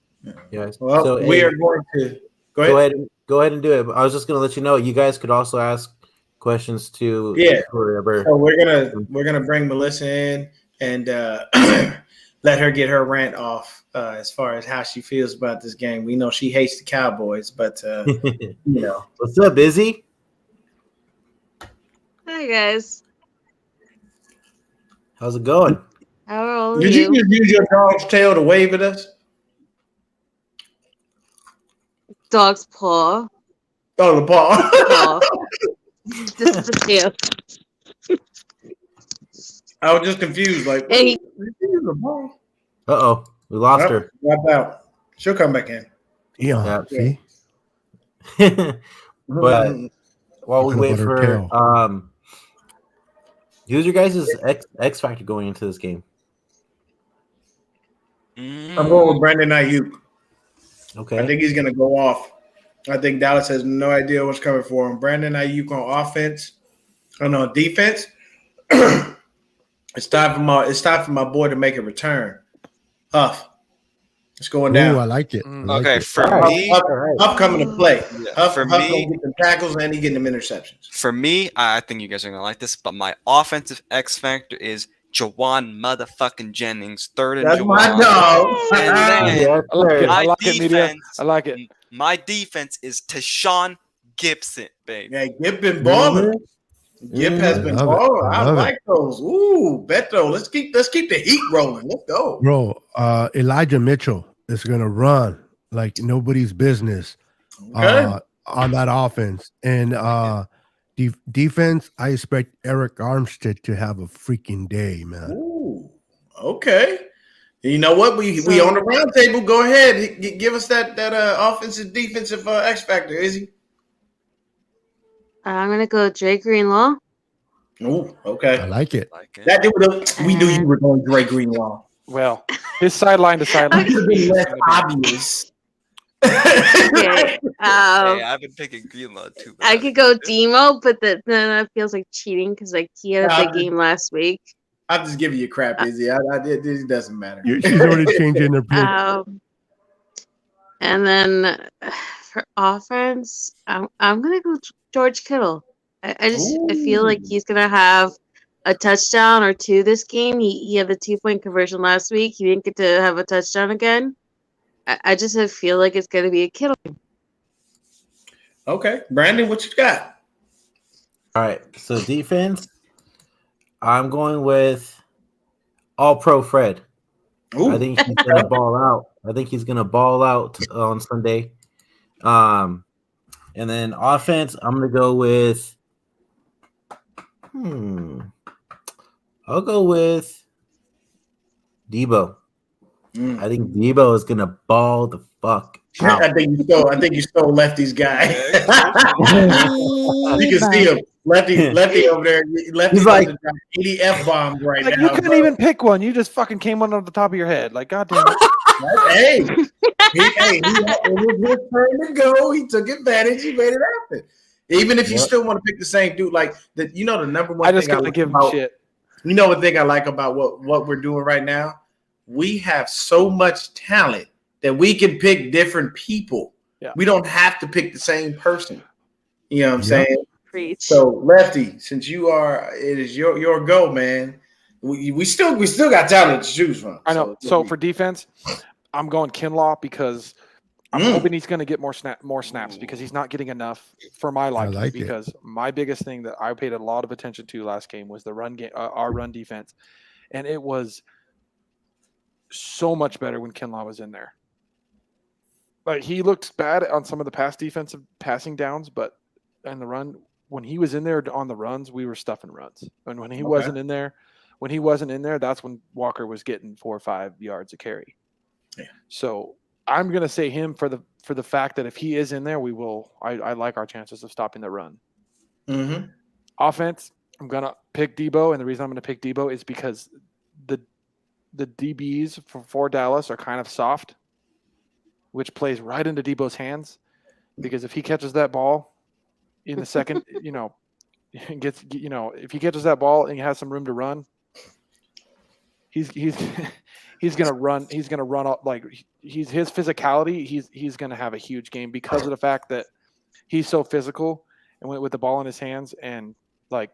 well, we are going to go ahead and do it. I was just going to let you know, you guys could also ask questions to Yeah. whoever. So we're gonna bring Melissa in and let her get her rant off as far as how she feels about this game. We know she hates the Cowboys, but you know, What's up, Izzy? Hi guys. How's it going? How are all of did you you? just use your dog's tail to wave at us? Dog's paw. Oh, the ball. Paw. This is the tail. I was just confused. Like, And he- did you use the ball? We lost her. Dropped out. She'll come back in. Yeah, see? But while we Talking wait about her for tail. who's your guys' X factor going into this game? I'm going with Brandon Ayuk. Okay. I think he's going to go off. I think Dallas has no idea what's coming for him. Brandon Ayuk on offense. On defense. It's time for my boy to make a return. Huff. It's going down. Ooh, I like it. I like Okay, it. for All right. me, Huff coming to play. Yeah, Huff for gonna me- get the tackles and he getting them interceptions. for me, I think you guys are gonna like this, but my offensive X factor is Jawan motherfucking Jennings, third and That's Jawan. my dog. And then Yeah, I like it. sir. I like it, media. I like it. My defense is Tashawn Gibson, baby. Yeah, Gip been balling. Gip has I been love it. balling. I I love like those. Ooh, Beto. Let's keep the heat rolling. Let's go. Bro, Elijah Mitchell is going to run like nobody's business Okay. on that offense. And defense, I expect Eric Armstead to have a freaking day, man. Ooh. Okay. You know what? We on the round table. Go ahead. Give us that offensive defensive X factor, Izzy. I'm gonna go Dre Greenlaw. Ooh, okay. I like it. Like it. That dude, we knew you were going Dre Greenlaw. Well, his sideline to sideline. It would be less obvious. Okay. Hey, I've been picking Greenlaw too. I could go Demo, but then that feels like cheating because like he had a big game last week. I'm just giving you crap, Izzy. It doesn't matter. She's already changing her pick. And then for offense, I'm gonna go George Kittle. I feel like he's gonna have a touchdown or two this game. He had the 2-point conversion last week. He didn't get to have a touchdown again. I just feel like it's gonna be a Kittle game. Okay, Brandon, what you got? All right. So defense, I'm going with All Pro Fred. Ooh. I think he's gonna ball out. I think he's gonna ball out on Sunday. And then offense, I'm gonna go with. I'll go with Debo. I think Debo is gonna ball the fuck out. I think you stole Lefty's guy. You can see him. Lefty over there. Lefty's He's like 80 F bombs right Like now. you couldn't even pick one. You just fucking came one off the top of your head. Like goddamn. Hey, it was his turn to go. He took advantage. He made it happen. Even if you still want to pick the same dude, like the number one I just thing gotta like give him about, shit. You know what thing I like about what we're doing right now? We have so much talent that we can pick different people. Yeah. We don't have to pick the same person. You know what I'm saying? Preach. So Lefty, since it is your go, man. We still got talent to choose from. I know. So for defense, I'm going Kinlaw because I'm hoping he's going to get more snaps because he's not getting enough for my liking. like it. Because my biggest thing that I paid a lot of attention to last game was the run game, our run defense, and it was so much better when Kinlaw was in there. Like he looked bad on some of the past defensive passing downs, but in the run, when he was in there on the runs, we were stuffing runs. And when he wasn't in there, that's when Walker was getting 4 or 5 yards a carry. Yeah. So I'm gonna say him for the fact that if he is in there, we will. I like our chances of stopping the run. Mm-hmm. Offense, I'm gonna pick Debo, and the reason I'm gonna pick Debo is because the DBs for Dallas are kind of soft, which plays right into Debo's hands. Because if he catches that ball in the second, if he catches that ball and he has some room to run, he's gonna run. He's gonna run up like his physicality. He's gonna have a huge game because of the fact that he's so physical and went with the ball in his hands, and like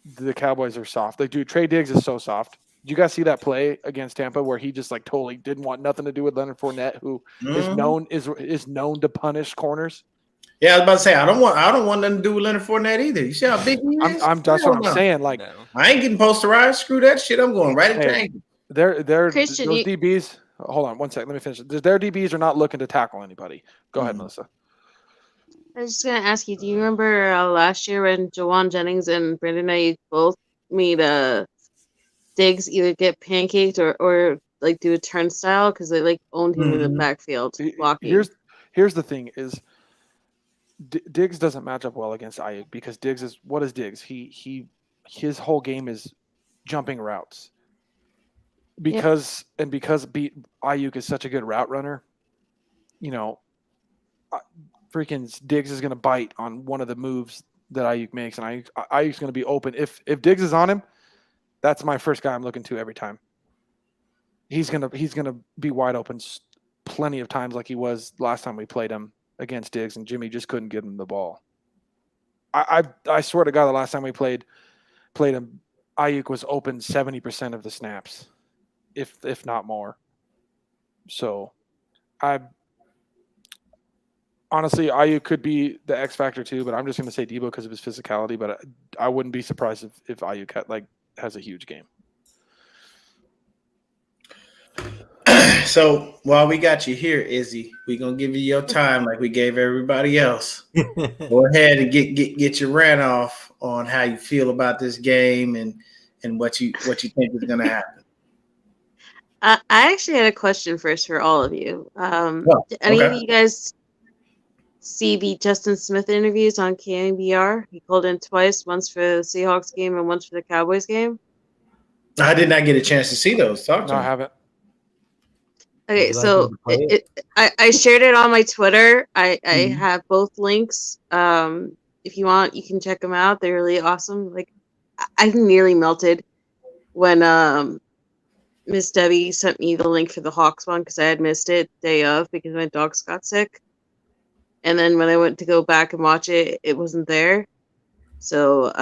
the Cowboys are soft. Like, dude, Trey Diggs is so soft. Did you guys see that play against Tampa where he just like totally didn't want nothing to do with Leonard Fournette, who is known to punish corners? Yeah, I was about to say I don't want nothing to do with Leonard Fournette either. You see how big he is? That's what I'm saying. Like, I ain't getting posterized. Screw that shit. I'm going right into ankle. They're Christian, those DBs. Hold on one second. Let me finish. Their DBs are not looking to tackle anybody. Go ahead, Melissa. I was just gonna ask you. Do you remember last year when Jawan Jennings and Brandon Ayuk both made Diggs either get pancaked or like do a turnstile because they like owned him in the backfield blocking? Here's the thing is Diggs doesn't match up well against Ayuk because Diggs is what is Diggs? His whole game is jumping routes. Because Ayuk is such a good route runner, you know, freaking Diggs is going to bite on one of the moves that Ayuk makes, and Ayuk's going to be open. If Diggs is on him, that's my first guy I'm looking to every time. He's gonna be wide open plenty of times, like he was last time we played him against Diggs, and Jimmy just couldn't give him the ball. I swear to God, the last time we played him, Ayuk was open 70% of the snaps, if not more. So, honestly, Ayuk could be the X factor too, but I'm just going to say Debo because of his physicality. But I wouldn't be surprised if Ayuk has a huge game. So while we got you here, Izzy, we're gonna give you your time like we gave everybody else. Go ahead and get your rant off on how you feel about this game and what you think is gonna happen. I actually had a question first for all of you. Did any of you guys see the Justin Smith interviews on KNBR? He called in twice, once for the Seahawks game and once for the Cowboys game. I did not get a chance to see those. Talk to me. I haven't. Okay, so I shared it on my Twitter. I have both links. If you want, you can check them out. They're really awesome. Like, I nearly melted when Miss Debbie sent me the link for the Hawks one because I had missed it day of because my dogs got sick. And then when I went to go back and watch it, it wasn't there. So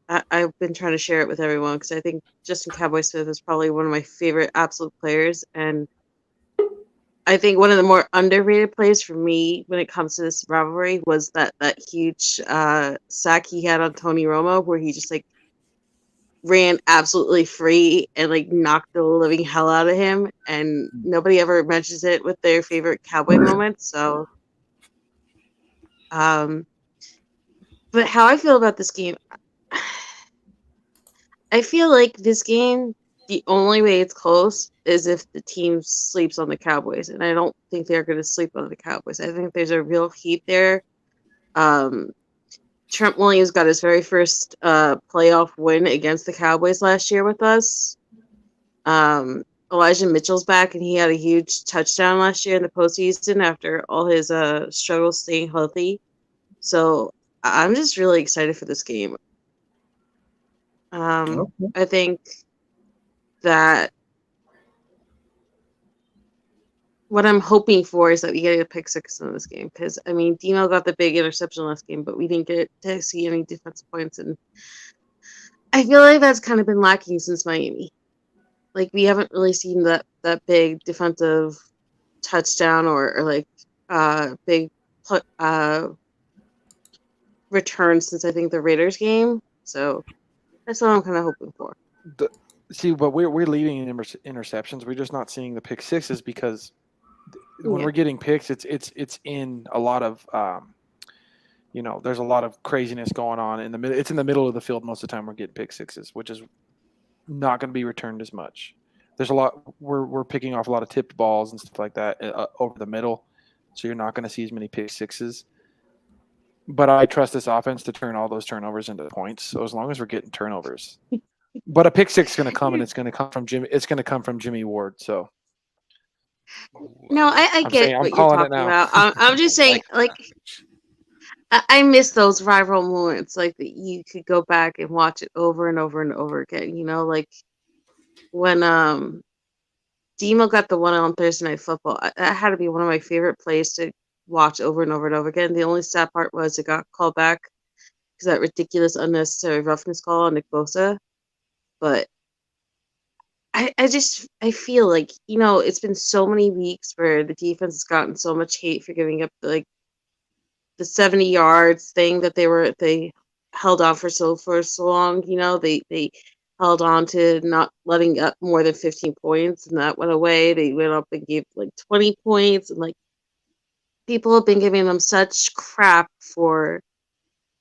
I've been trying to share it with everyone because I think Justin Cowboy Smith is probably one of my favorite absolute players. And I think one of the more underrated plays for me when it comes to this rivalry was that huge sack he had on Tony Romo where he just like ran absolutely free and like knocked the living hell out of him. And nobody ever mentions it with their favorite Cowboy moments. So, but how I feel about this game, I feel like this game, the only way it's close is if the team sleeps on the Cowboys. And I don't think they're going to sleep on the Cowboys. I think there's a real heat there. Trent Williams got his very first playoff win against the Cowboys last year with us. Elijah Mitchell's back, and he had a huge touchdown last year in the postseason after all his struggles staying healthy. So I'm just really excited for this game. I think that what I'm hoping for is that we get a pick six in this game because, I mean, Dino got the big interception last game, but we didn't get to see any defensive points. And I feel like that's kind of been lacking since Miami. Like, we haven't really seen that big defensive touchdown or like big return since I think the Raiders game. So that's what I'm kind of hoping for. See, but we're leading in interceptions. We're just not seeing the pick sixes because when we're getting picks, it's in a lot of there's a lot of craziness going on in the middle. It's in the middle of the field most of the time. We're getting pick sixes, which is not going to be returned as much. There's a lot. We're picking off a lot of tipped balls and stuff like that over the middle, so you're not going to see as many pick sixes. But I trust this offense to turn all those turnovers into points. So as long as we're getting turnovers, but a pick six is going to come, and it's going to come from Jimmy. It's going to come from Jimmy Ward. So no, I get what you're talking about. I'm just saying, like, I miss those rival moments, like that you could go back and watch it over and over and over again. You know, like when Demo got the one on Thursday Night Football. That had to be one of my favorite plays to watch over and over and over again. The only sad part was it got called back because that ridiculous unnecessary roughness call on Nick Bosa. But I feel like, it's been so many weeks where the defense has gotten so much hate for giving up like the 70 yards thing that they held on for so long. They held on to not letting up more than 15 points, and that went away. They went up and gave like 20 points, and like people have been giving them such crap for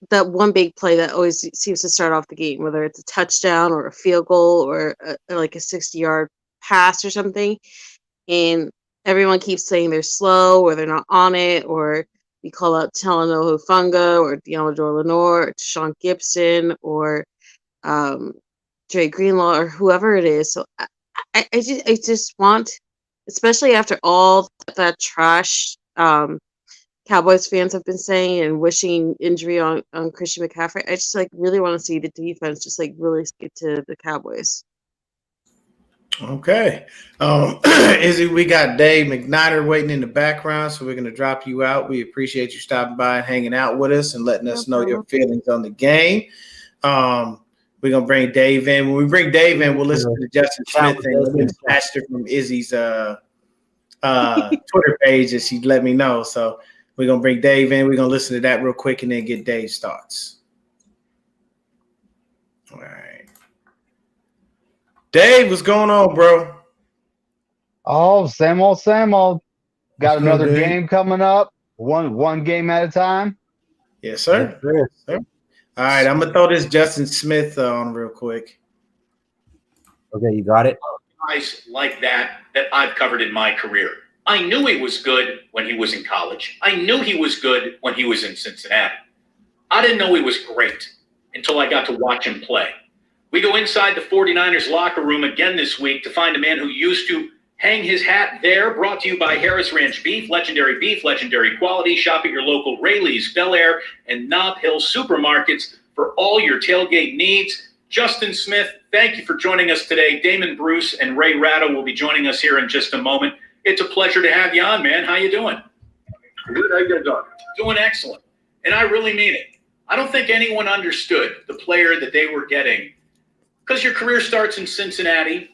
that one big play that always seems to start off the game, whether it's a touchdown or a field goal or like a 60-yard pass or something. And everyone keeps saying they're slow or they're not on it, or we call out Talanoa Hufanga or Deontay Lenore or Sean Gibson or Dre Greenlaw or whoever it is. So I just want, especially after all that trash Cowboys fans have been saying and wishing injury on Christian McCaffrey, I just like really want to see the defense just like really stick to the Cowboys. Okay. Izzy, we got Dave McNider waiting in the background, so we're going to drop you out. We appreciate you stopping by and hanging out with us and letting us know your feelings on the game. We're going to bring Dave in. When we bring Dave in, we'll listen to Justin Smith and Pastor from Izzy's Twitter page that she let me know. So we're going to bring Dave in. We're going to listen to that real quick and then get Dave's thoughts. All right. Dave, what's going on, bro? Oh, same old, same old. Got What's another good, Dave? game coming up. One game at a time. Yes, sir. Yes, sir. Yes, sir. All right, I'm gonna throw this Justin Smith on real quick. Okay, you got it. Guys like that I've covered in my career. I knew he was good when he was in college. I knew he was good when he was in Cincinnati. I didn't know he was great until I got to watch him play. We go inside the 49ers locker room again this week to find a man who used to hang his hat there, brought to you by Harris Ranch Beef, legendary quality. Shop at your local Rayleigh's, Bel Air, and Nob Hill supermarkets for all your tailgate needs. Justin Smith, thank you for joining us today. Damon Bruce and Ray Ratto will be joining us here in just a moment. It's a pleasure to have you on, man. How you doing? Good. How you guys doing? Doing excellent. And I really mean it. I don't think anyone understood the player that they were getting, because your career starts in Cincinnati,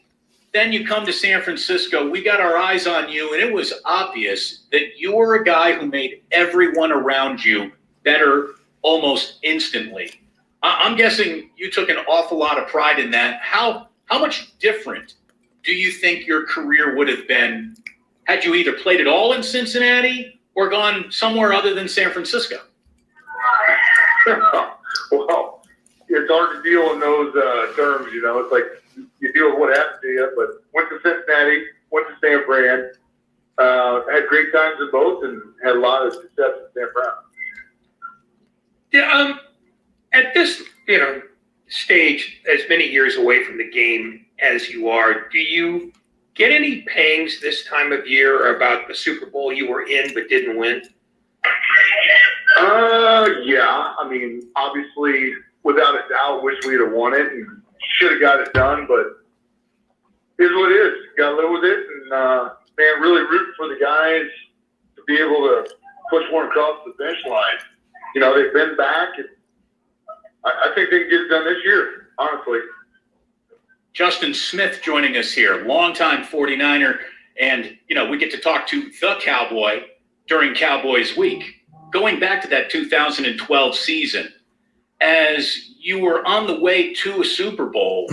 then you come to San Francisco. We got our eyes on you, and it was obvious that you were a guy who made everyone around you better almost instantly. I'm guessing you took an awful lot of pride in that. How much different do you think your career would have been had you either played it all in Cincinnati or gone somewhere other than San Francisco? Well, it's hard to deal in those terms, It's like you deal with what happened to you. But went to Cincinnati, went to San Fran, had great times in both, and had a lot of success in San Fran. Yeah. At this, stage, as many years away from the game as you are, do you get any pangs this time of year about the Super Bowl you were in but didn't win? Yeah. I mean, obviously, without a doubt, wish we'd have won it and should have got it done, but here's what it is. Got to live with it, and man, really rooting for the guys to be able to push one across the finish line. They've been back, and I think they can get it done this year, honestly. Justin Smith joining us here, longtime 49er, and, we get to talk to the Cowboy during Cowboys Week. Going back to that 2012 season, as you were on the way to a Super Bowl,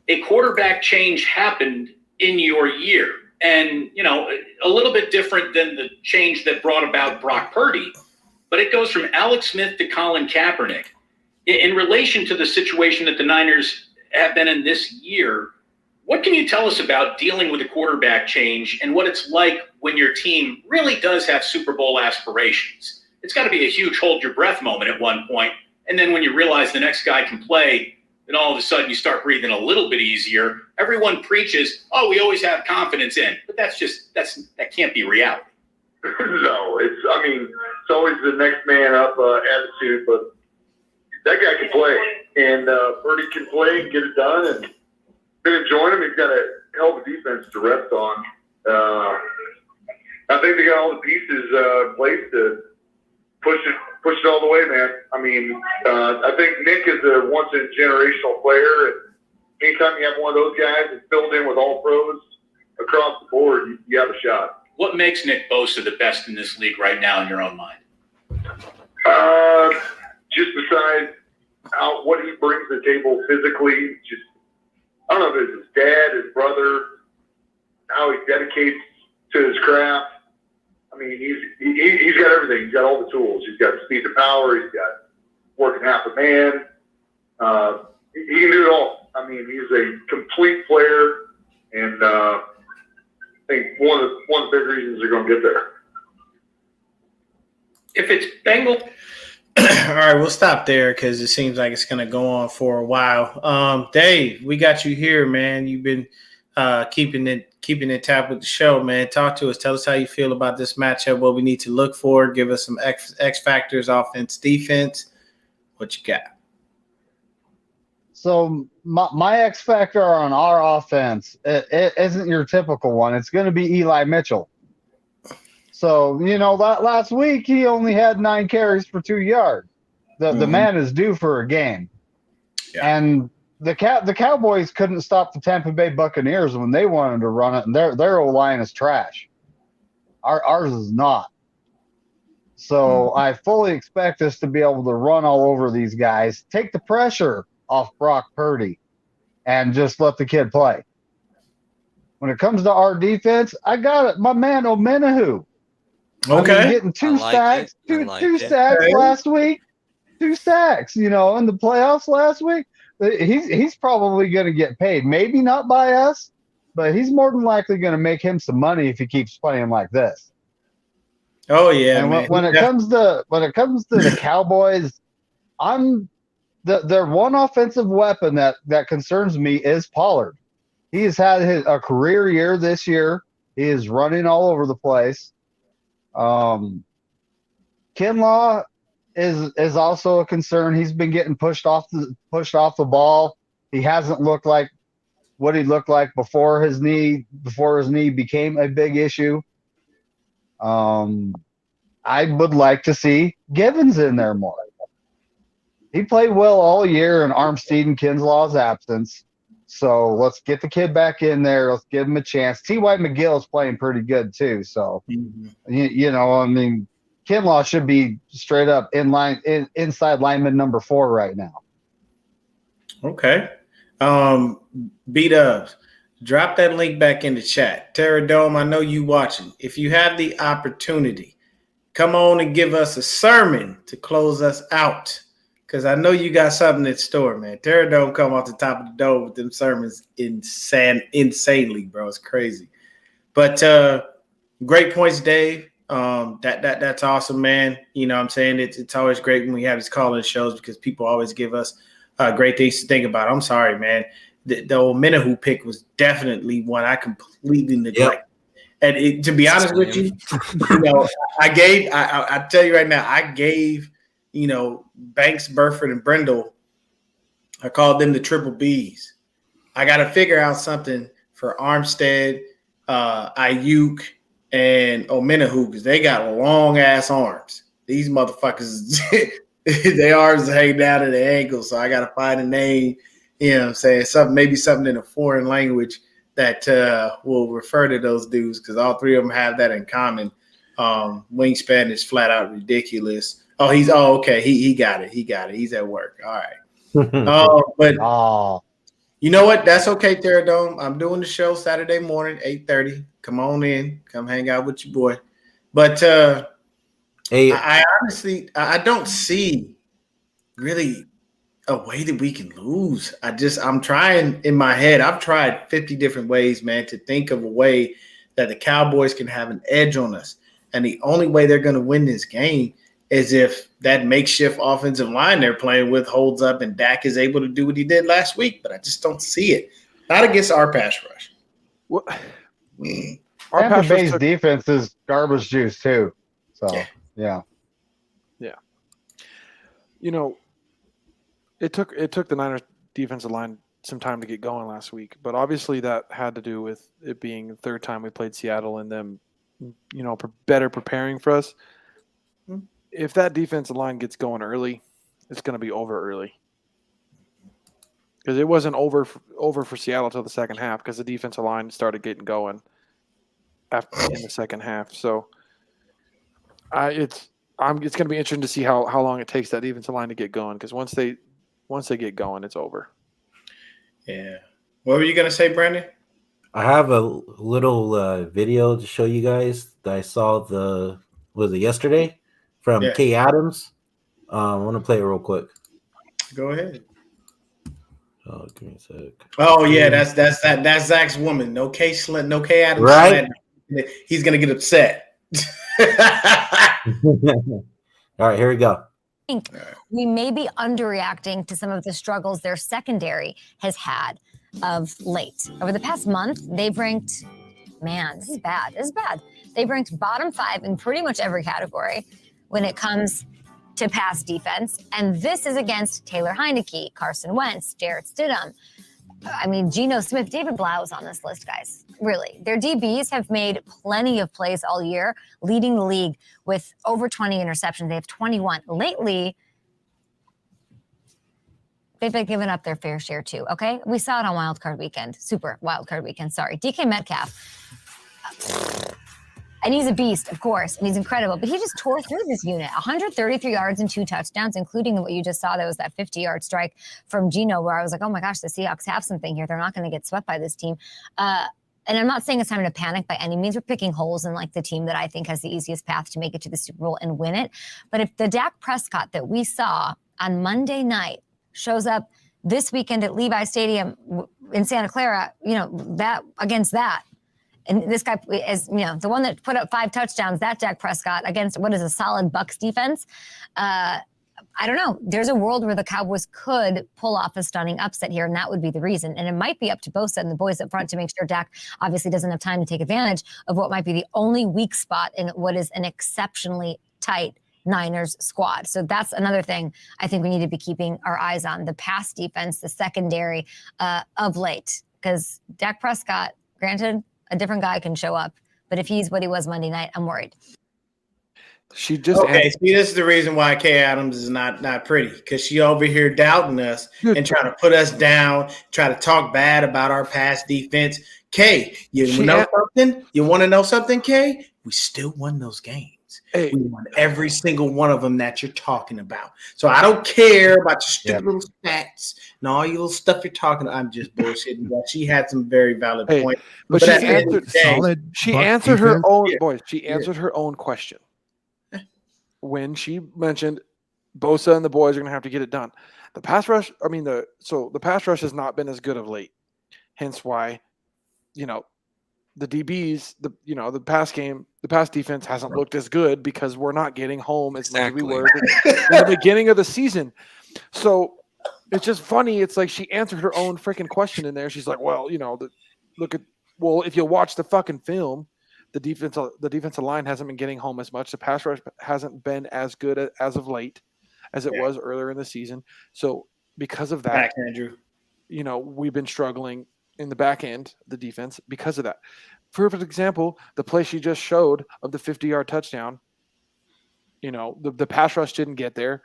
a quarterback change happened in your year. And, a little bit different than the change that brought about Brock Purdy, but it goes from Alex Smith to Colin Kaepernick. In relation to the situation that the Niners have been in this year, what can you tell us about dealing with a quarterback change and what it's like when your team really does have Super Bowl aspirations? It's got to be a huge hold your breath moment at one point. And then when you realize the next guy can play, then all of a sudden you start breathing a little bit easier. Everyone preaches, oh, we always have confidence in. But that can't be reality. No, it's always the next man up attitude, but that guy can play. And Purdy can play and get it done. And been enjoying him. He's got a hell of a defense to rest on. I think they got all the pieces in place to push it all the way, man. I mean, I think Nick is a once in a generational player, and anytime you have one of those guys that's filled in with all pros across the board, you have a shot. What makes Nick Bosa the best in this league right now in your own mind? Just besides what he brings to the table physically, just I don't know if it's his dad, his brother, how he dedicates to his craft. I mean, he's got everything. He's got all the tools. He's got speed to power. He's got working half a man. He can do it all. I mean, he's a complete player, and I think one of the big reasons they're going to get there. If it's Bengal. All right, we'll stop there because it seems like it's going to go on for a while. Dave, we got you here, man. You've been keeping it tapped with the show, man. Talk to us. Tell us how you feel about this matchup, what we need to look for. Give us some X factors, offense, defense. What you got? So my X factor on our offense it isn't your typical one. It's going to be Eli Mitchell. So, last week he only had 9 carries for 2 yards. The man is due for a game. Yeah. And the Cowboys couldn't stop the Tampa Bay Buccaneers when they wanted to run it, and their O-line is trash. Ours is not. So I fully expect us to be able to run all over these guys, take the pressure off Brock Purdy, and just let the kid play. When it comes to our defense, I got it. My man Omenahu. Okay. I mean, getting 2 sacks, two sacks last week. 2 sacks, in the playoffs last week. He's probably going to get paid. Maybe not by us, but he's more than likely going to make him some money if he keeps playing like this. Oh yeah. And when it comes to the Cowboys, their one offensive weapon that concerns me is Pollard. He has had a career year this year. He is running all over the place. Kinlaw is also a concern. He's been getting pushed off the ball. He hasn't looked like what he looked like before his knee became a big issue. I would like to see Givens in there more. He played well all year in Armstead and Kinslaw's absence. So let's get the kid back in there. Let's give him a chance. T.Y. McGill is playing pretty good too. So, Kinlaw should be straight up inside lineman number 4 right now. Okay. B-Dubs, drop that link back in the chat. Terra Dome, I know you watching. If you have the opportunity, come on and give us a sermon to close us out. Because I know you got something in store, man. Terra Dome come off the top of the dome with them sermons insanely, bro. It's crazy. But great points, Dave. That's awesome, man. You know what I'm saying? It's always great when we have these call-in shows because people always give us great things to think about. I'm sorry, man. The old Menahu pick was definitely one I completely neglected. Yep. And to be honest with you, I tell you right now, I gave Banks, Burford, and Brindle, I called them the triple Bs. I got to figure out something for Armstead, Ayuk, and Omenahu because they got long ass arms. These motherfuckers, their arms hang down to the ankles. So I got to find a name, I'm saying maybe something in a foreign language that will refer to those dudes because all 3 of them have that in common. Wingspan is flat out ridiculous. Oh, okay. He got it. He's at work. All right. But you know what? That's okay, Terra Dome. I'm doing the show Saturday morning, 8:30. Come on in. Come hang out with your boy. But hey, I honestly don't see really a way that we can lose. I'm trying in my head. I've tried 50 different ways, man, to think of a way that the Cowboys can have an edge on us. And the only way they're going to win this game is if that makeshift offensive line they're playing with holds up and Dak is able to do what he did last week. But I just don't see it. Not against our pass rush. What? Tampa Bay's defense is garbage juice too. So, yeah. It took the Niners defensive line some time to get going last week, but obviously that had to do with it being the 3rd time we played Seattle and them better preparing for us. If that defensive line gets going early, it's going to be over early. Because it wasn't over for Seattle till the second half because the defensive line started getting going in the second half. So it's going to be interesting to see how long it takes that defensive line to get going because once they get going, it's over. Yeah. What were you going to say, Brandon? I have a little video to show you guys that I saw was it yesterday from Kay Adams. I want to play it real quick. Go ahead. Oh, give me a sec. Oh yeah, that's Zach's woman. No K Adams. Right. He's gonna get upset. All right, here we go. I think we may be underreacting to some of the struggles their secondary has had of late. Over the past month, they've ranked, this is bad. They've ranked bottom 5 in pretty much every category when it comes to pass defense. And this is against Taylor Heineke, Carson Wentz, Jarrett Stidham. I mean, Geno Smith, David Blau is on this list, guys. Really. Their DBs have made plenty of plays all year, leading the league with over 20 interceptions. They have 21. Lately, they've been giving up their fair share too, okay? We saw it on Super Wild Card Weekend, sorry. DK Metcalf. And he's a beast, of course, and he's incredible. But he just tore through this unit. 133 yards and 2 touchdowns, including what you just saw. That was that 50-yard strike from Geno where I was like, oh, my gosh, the Seahawks have something here. They're not going to get swept by this team. And I'm not saying it's time to panic by any means. We're picking holes in like the team that I think has the easiest path to make it to the Super Bowl and win it. But if the Dak Prescott that we saw on Monday night shows up this weekend at Levi Stadium in Santa Clara, that against that, and this guy is, the one that put up 5 touchdowns, that Dak Prescott against what is a solid Bucs defense. I don't know. There's a world where the Cowboys could pull off a stunning upset here, and that would be the reason. And it might be up to Bosa and the boys up front to make sure Dak obviously doesn't have time to take advantage of what might be the only weak spot in what is an exceptionally tight Niners squad. So that's another thing I think we need to be keeping our eyes on, the pass defense, the secondary of late. Because Dak Prescott, granted, a different guy can show up. But if he's what he was Monday night, I'm worried. See, this is the reason why Kay Adams is not pretty, because she over here doubting us and trying to put us down, try to talk bad about our pass defense. Kay, you know something? You want to know something, Kay? We still won those games. Hey. We won every single one of them that you're talking about. So I don't care about your stupid little stats and all your little stuff you're talking about. I'm just bullshitting. But she had some very valid points. But she answered her own question when she mentioned Bosa and the boys are going to have to get it done. The pass rush, the pass rush has not been as good of late. Hence why, the DBs, the pass defense hasn't looked as good because we're not getting home as much as we were in the beginning of the season. So it's just funny. It's like she answered her own freaking question in there. She's like, well, if you watch the fucking film, the defensive line hasn't been getting home as much. The pass rush hasn't been as good as of late as it was earlier in the season. So because of that, Andrew, we've been struggling in the back end, the defense, because of that. Perfect example, the play she just showed of the 50-yard touchdown. The pass rush didn't get there.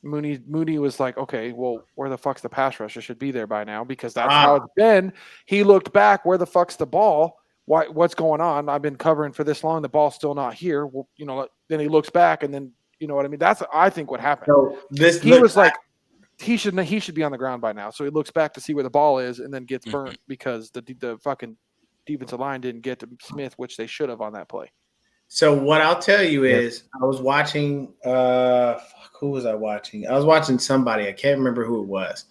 Mooney was like, okay, well, where the fuck's the pass rush? It should be there by now because that's how it's been. He looked back, where the fuck's the ball? What's going on? I've been covering for this long. The ball's still not here. Well, then he looks back and then, you know what I mean? That's, I think, what happened. So he should be on the ground by now. So he looks back to see where the ball is and then gets burnt because the fucking defensive line didn't get to Smith, which they should have on that play. So what I'll tell you is I was watching who was I watching? I was watching somebody. I can't remember who it was.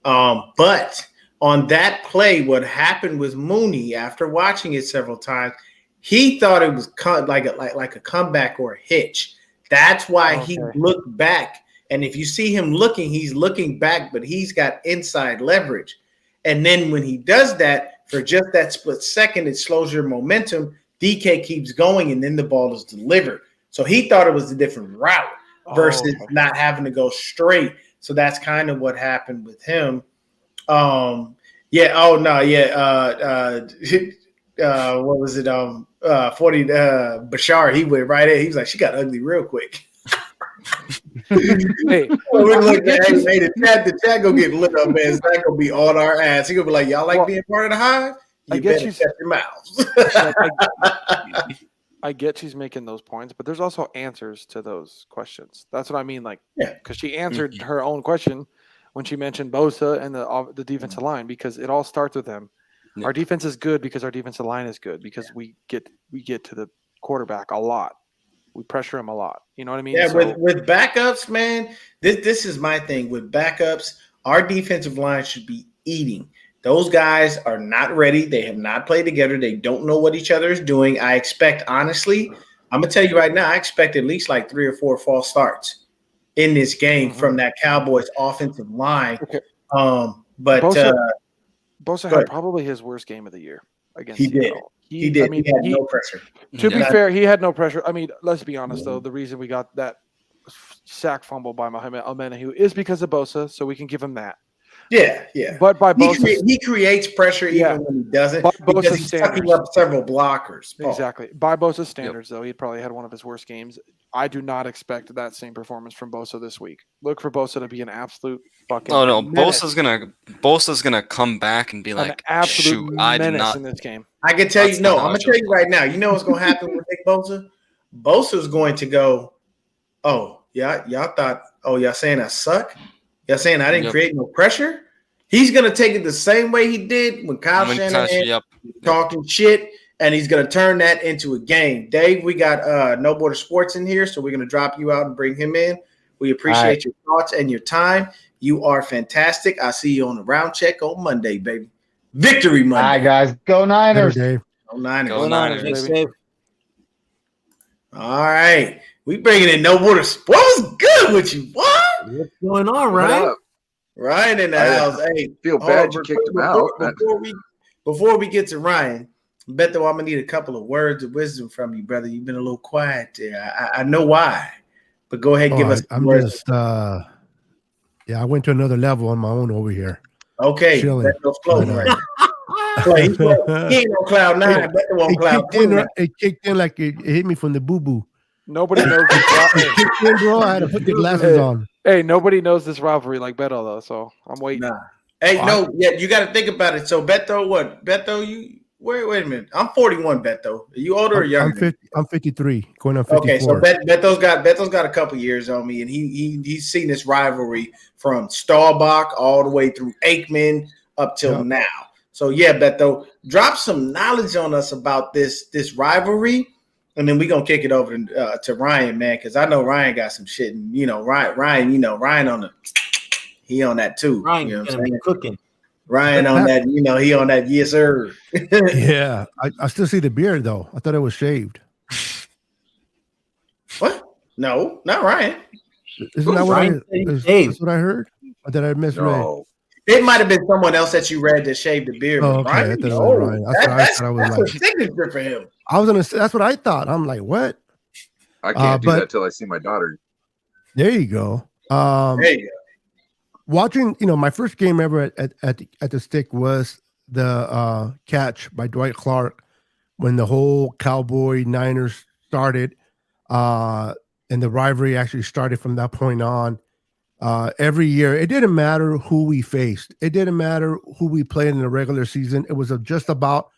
But on that play, what happened was Mooney, after watching it several times, he thought it was like a comeback or a hitch. That's why he looked back. And if you see him looking, he's looking back, but he's got inside leverage. And then when he does that, for just that split second, it slows your momentum. DK keeps going, and then the ball is delivered. So he thought it was a different route versus not having to go straight. So that's kind of what happened with him. what was it? 40 Bashar, he went right in. He was like, she got ugly real quick. Hey, the chat gonna get lit up, man. Zach gonna be on our ass. He gonna be like, y'all like being part of the hive? You better shut your mouths. I get she's making those points, but there's also answers to those questions. That's what I mean. Like, because she answered her own question when she mentioned Bosa and the defensive line, because it all starts with them. Our defense is good because our defensive line is good, because we get to the quarterback a lot. We pressure him a lot. You know what I mean? Yeah, with backups, man, this is my thing. With backups, our defensive line should be eating. Those guys are not ready. They have not played together. They don't know what each other is doing. I expect, honestly, I'm going to tell you right now, I expect at least like 3 or 4 false starts in this game from that Cowboys offensive line. Okay. But Bosa had probably his worst game of the year against Seattle. He did. I mean, he had no pressure. To be fair, he had no pressure. I mean, let's be honest, though. The reason we got that sack fumble by Mohamed Almenahu is because of Bosa, so we can give him that. Yeah. But by Bosa, he creates pressure even when he doesn't, because he's sucking up several blockers. Exactly. By Bosa's standards, though, he probably had one of his worst games. I do not expect that same performance from Bosa this week. Look for Bosa to be an absolute fucking menace. Bosa's gonna come back and be like, absolute shoot, I did menace not in this game. I can tell you, no, I'm gonna tell you right now. You know what's gonna happen with Nick Bosa? Bosa's going to go, oh, yeah, y'all thought, oh, y'all saying I suck? Y'all saying I didn't create no pressure? He's gonna take it the same way he did when Kyle Shanahan talking shit, and he's gonna turn that into a game. Dave, we got No Border Sports in here, so we're gonna drop you out and bring him in. We appreciate your thoughts and your time. You are fantastic. I'll see you on the round check on Monday, baby. Victory Monday. All right, guys. Go Niners. Go Niners. Go Niners, baby. All right. We bringing in No Border Sports. What's good with you? What? What's going on, Ryan? Ryan in the house. Hey, feel bad you kicked him out. Before we get to Ryan, Beto, I'm gonna need a couple of words of wisdom from you, brother. You've been a little quiet there. I know why, but go ahead and give us. I went to another level on my own over here. Okay, Beto's floating right now. He ain't on cloud 9. Beto on cloud 10. It kicked in like it hit me from the boo boo. Nobody knows. It kicked in, bro. I had to put the glasses on. Hey, nobody knows this rivalry like Beto, though, so I'm waiting. Nah. Hey, you got to think about it. So, Beto, you wait a minute. I'm 41, Beto. Are you older or younger? I'm 53, going on 54. Okay, so Beto's got a couple years on me, and he's seen this rivalry from Staubach all the way through Aikman up till now. So, yeah, Beto, drop some knowledge on us about this rivalry. And then we're going to kick it over to Ryan, man, because I know Ryan got some shit. And, Ryan on he on that too. Ryan, you know going to be cooking. Ryan on that, he on that, yes, sir. Yeah. I still see the beard, though. I thought it was shaved. What? No, not Ryan. Isn't that that's what I heard? Or did I misread? No. It might have been someone else that you read that shaved the beard. Oh, okay. Ryan, I thought it was Ryan. That's a signature for him. I was gonna say that's what I thought. I'm like, what? I can't do that till I see my daughter. There you go. There you go. Watching, my first game ever at the stick was the catch by Dwight Clark when the whole Cowboy Niners started, and the rivalry actually started from that point on. Every year, it didn't matter who we faced. It didn't matter who we played in the regular season. It was just about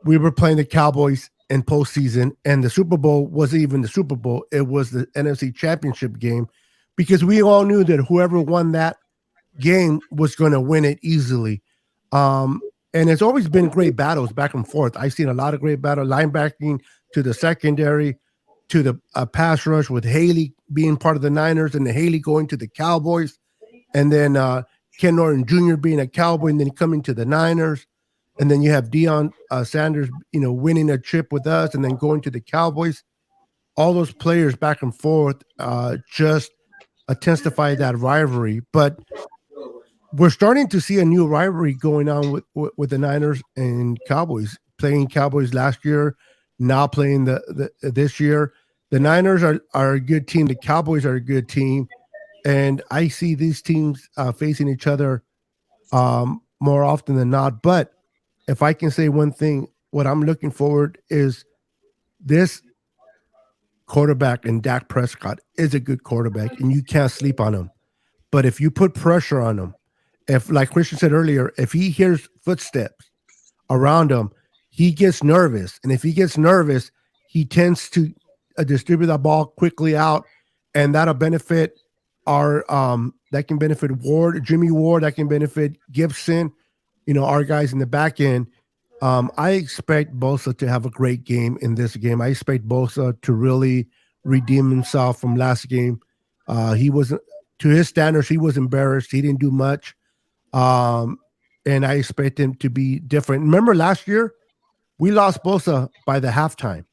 we were playing the Cowboys in postseason, and the Super Bowl wasn't even the Super Bowl. It was the NFC Championship game, because we all knew that whoever won that game was going to win it easily. And it's always been great battles back and forth. I've seen a lot of great battle linebacking to the secondary, to the pass rush with Haley being part of the Niners and the Haley going to the Cowboys, and then Ken Norton Jr. being a Cowboy and then coming to the Niners. And then you have Deion Sanders, winning a chip with us and then going to the Cowboys. All those players back and forth just intensify that rivalry. But we're starting to see a new rivalry going on with the Niners and Cowboys. Playing Cowboys last year, now playing the this year. The Niners are a good team. The Cowboys are a good team. And I see these teams facing each other more often than not. But if I can say one what I'm looking forward is this quarterback, and Dak Prescott is a good quarterback, and you can't sleep on him. But if you put pressure on him, if, like Christian said earlier, if he hears footsteps around him, he gets nervous. And if he gets nervous, he tends to distribute that ball quickly out, and that'll benefit that can benefit Jimmy Ward, that can benefit Gibson, our guys in the back end. I expect Bosa to have a great game in this game. I expect Bosa to really redeem himself from last game. He wasn't, to his standards, he was embarrassed. He didn't do much. And I expect him to be different. Remember last year, we lost Bosa by the halftime,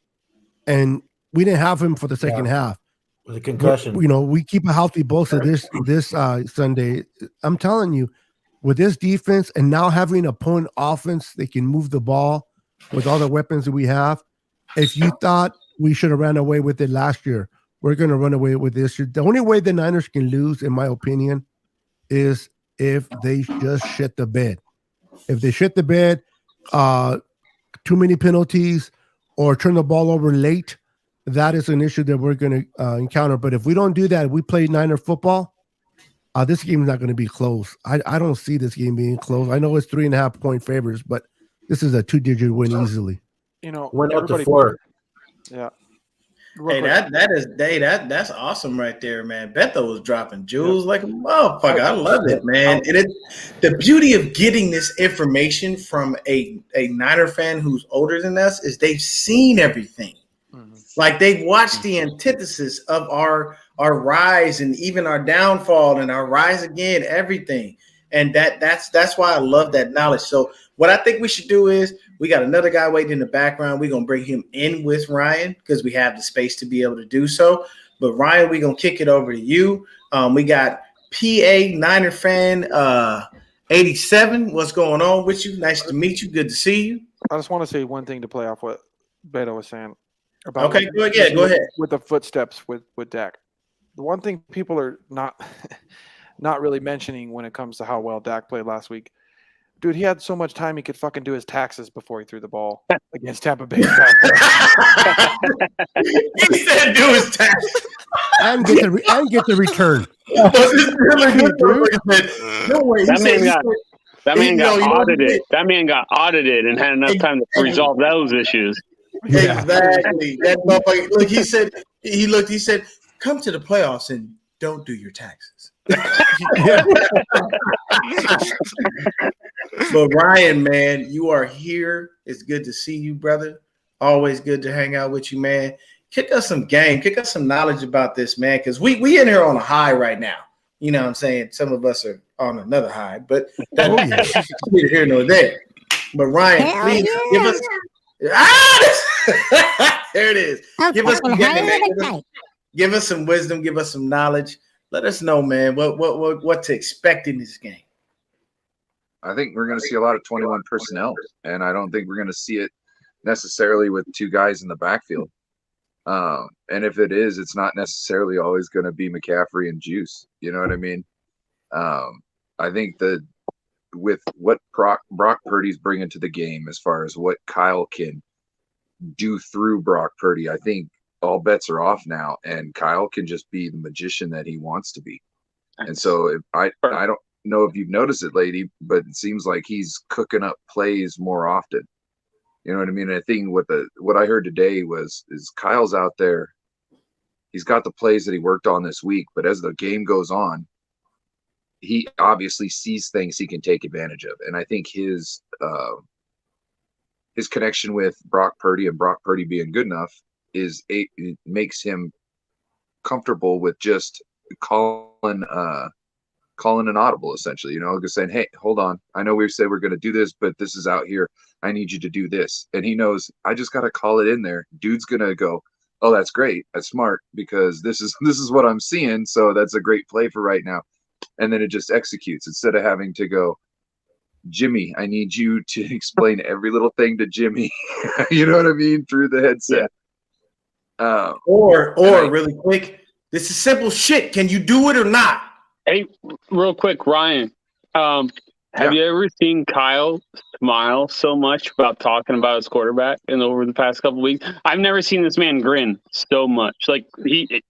and we didn't have him for the second half. With a concussion. We keep a healthy Bosa this Sunday. I'm telling you, with this defense and now having an opponent offense, they can move the ball with all the weapons that we have. If you thought we should have ran away with it last year, we're going to run away with this year. The only way the Niners can lose, in my opinion, is if they just shit the bed. If they shit the bed, too many penalties, or turn the ball over late, that is an issue that we're going to encounter. But if we don't do that, we play Niner football, this game is not going to be close. I don't see this game being close. I know it's 3.5 point favors, but this is a 2-digit win easily. Went up to 4. Yeah. Hey, that's awesome right there, man. Beto was dropping jewels like a motherfucker. I love it, man. And the beauty of getting this information from a Niner fan who's older than us is they've seen everything. Like they've watched the antithesis of our rise and even our downfall and our rise again, everything. And that's why I love that knowledge. So what I think we should do is we got another guy waiting in the background. We're going to bring him in with Ryan because we have the space to be able to do so. But Ryan, we're going to kick it over to you. We got PA Niner fan 87. What's going on with you? Nice to meet you. Good to see you. I just want to say one thing to play off what Beto was saying. About okay, go ahead. With the footsteps with Dak. The one thing people are not really mentioning when it comes to how well Dak played last week, dude, he had so much time he could fucking do his taxes before he threw the ball against Tampa Bay. He said do his taxes and get the return. That man got audited. That man got audited and had enough time to resolve those issues. Exactly. That motherfucker. Look, he said, come to the playoffs and don't do your taxes. But Ryan, man, you are here. It's good to see you, brother. Always good to hang out with you, man. Kick us some game. Kick us some knowledge about this, man, because we in here on a high right now. You know what I'm saying? Some of us are on another high, but that's neither here nor there. But Ryan, please give us there it is. Give us some game, man. Give us some wisdom, give us some knowledge. Let us know, man, what to expect in this game. I think we're going to see a lot of 21 personnel, and I don't think we're going to see it necessarily with 2 guys in the backfield. And if it is, it's not necessarily always going to be McCaffrey and Juice. You know what I mean? I think that with what Brock Purdy's bringing to the game, as far as what Kyle can do through Brock Purdy, I think all bets are off now, and Kyle can just be the magician that he wants to be. And so I don't know if you've noticed it, lady, but it seems like he's cooking up plays more often. You know what I mean? And I think what I heard today is Kyle's out there. He's got the plays that he worked on this week, but as the game goes on, he obviously sees things he can take advantage of. And I think his connection with Brock Purdy and Brock Purdy being good enough it makes him comfortable with just calling an audible, essentially, just saying, hey, hold on. I know we said we're going to do this, but this is out here. I need you to do this. And he knows I just got to call it in there. Dude's going to go, oh, that's great. That's smart, because this is what I'm seeing. So that's a great play for right now. And then it just executes instead of having to go, Jimmy, I need you to explain every little thing to Jimmy. You know what I mean? Through the headset. Or really quick, this is simple shit. Can you do it or not? Hey, real quick, Ryan. Have you ever seen Kyle smile so much about talking about his quarterback and over the past couple of weeks? I've never seen this man grin so much. Like it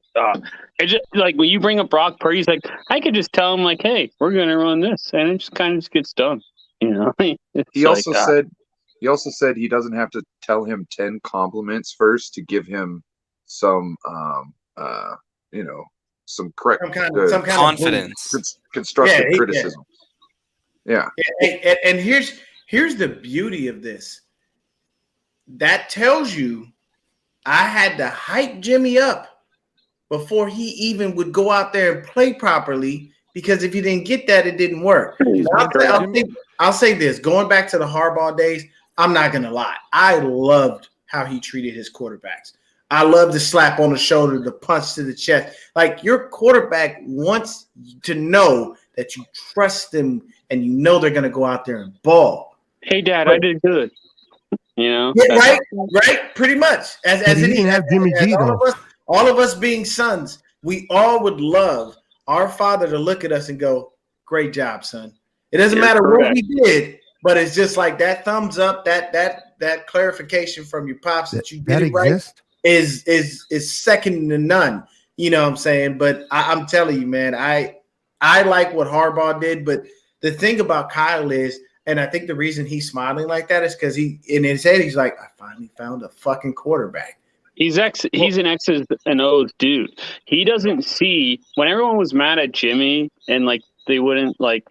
just like when you bring up Brock Purdy, he's like, I could just tell him like, hey, we're gonna run this, and it just kind of just gets done. You know. He also said he doesn't have to tell him 10 compliments first to give him some some correct some kind confidence, constructive criticism. Yeah. And here's the beauty of this. That tells you I had to hype Jimmy up before he even would go out there and play properly, because if you didn't get that, it didn't work. I'll say this, going back to the Harbaugh days, I'm not going to lie. I loved how he treated his quarterbacks. I love the slap on the shoulder, the punch to the chest. Like, your quarterback wants to know that you trust them and you know they're going to go out there and ball. Hey, Dad, I did good. You know? Yeah, right. Pretty much. As Jimmy G, all of us being sons, we all would love our father to look at us and go, "Great job, son." It doesn't matter what we did, but it's just like that thumbs up, that clarification from your pops that you did it right is second to none. You know what I'm saying? But I'm telling you, man, I like what Harbaugh did, but the thing about Kyle is, and I think the reason he's smiling like that is because he, in his head, he's like, I finally found a fucking quarterback. He's an X's and O's dude. He doesn't see when everyone was mad at Jimmy and like they wouldn't like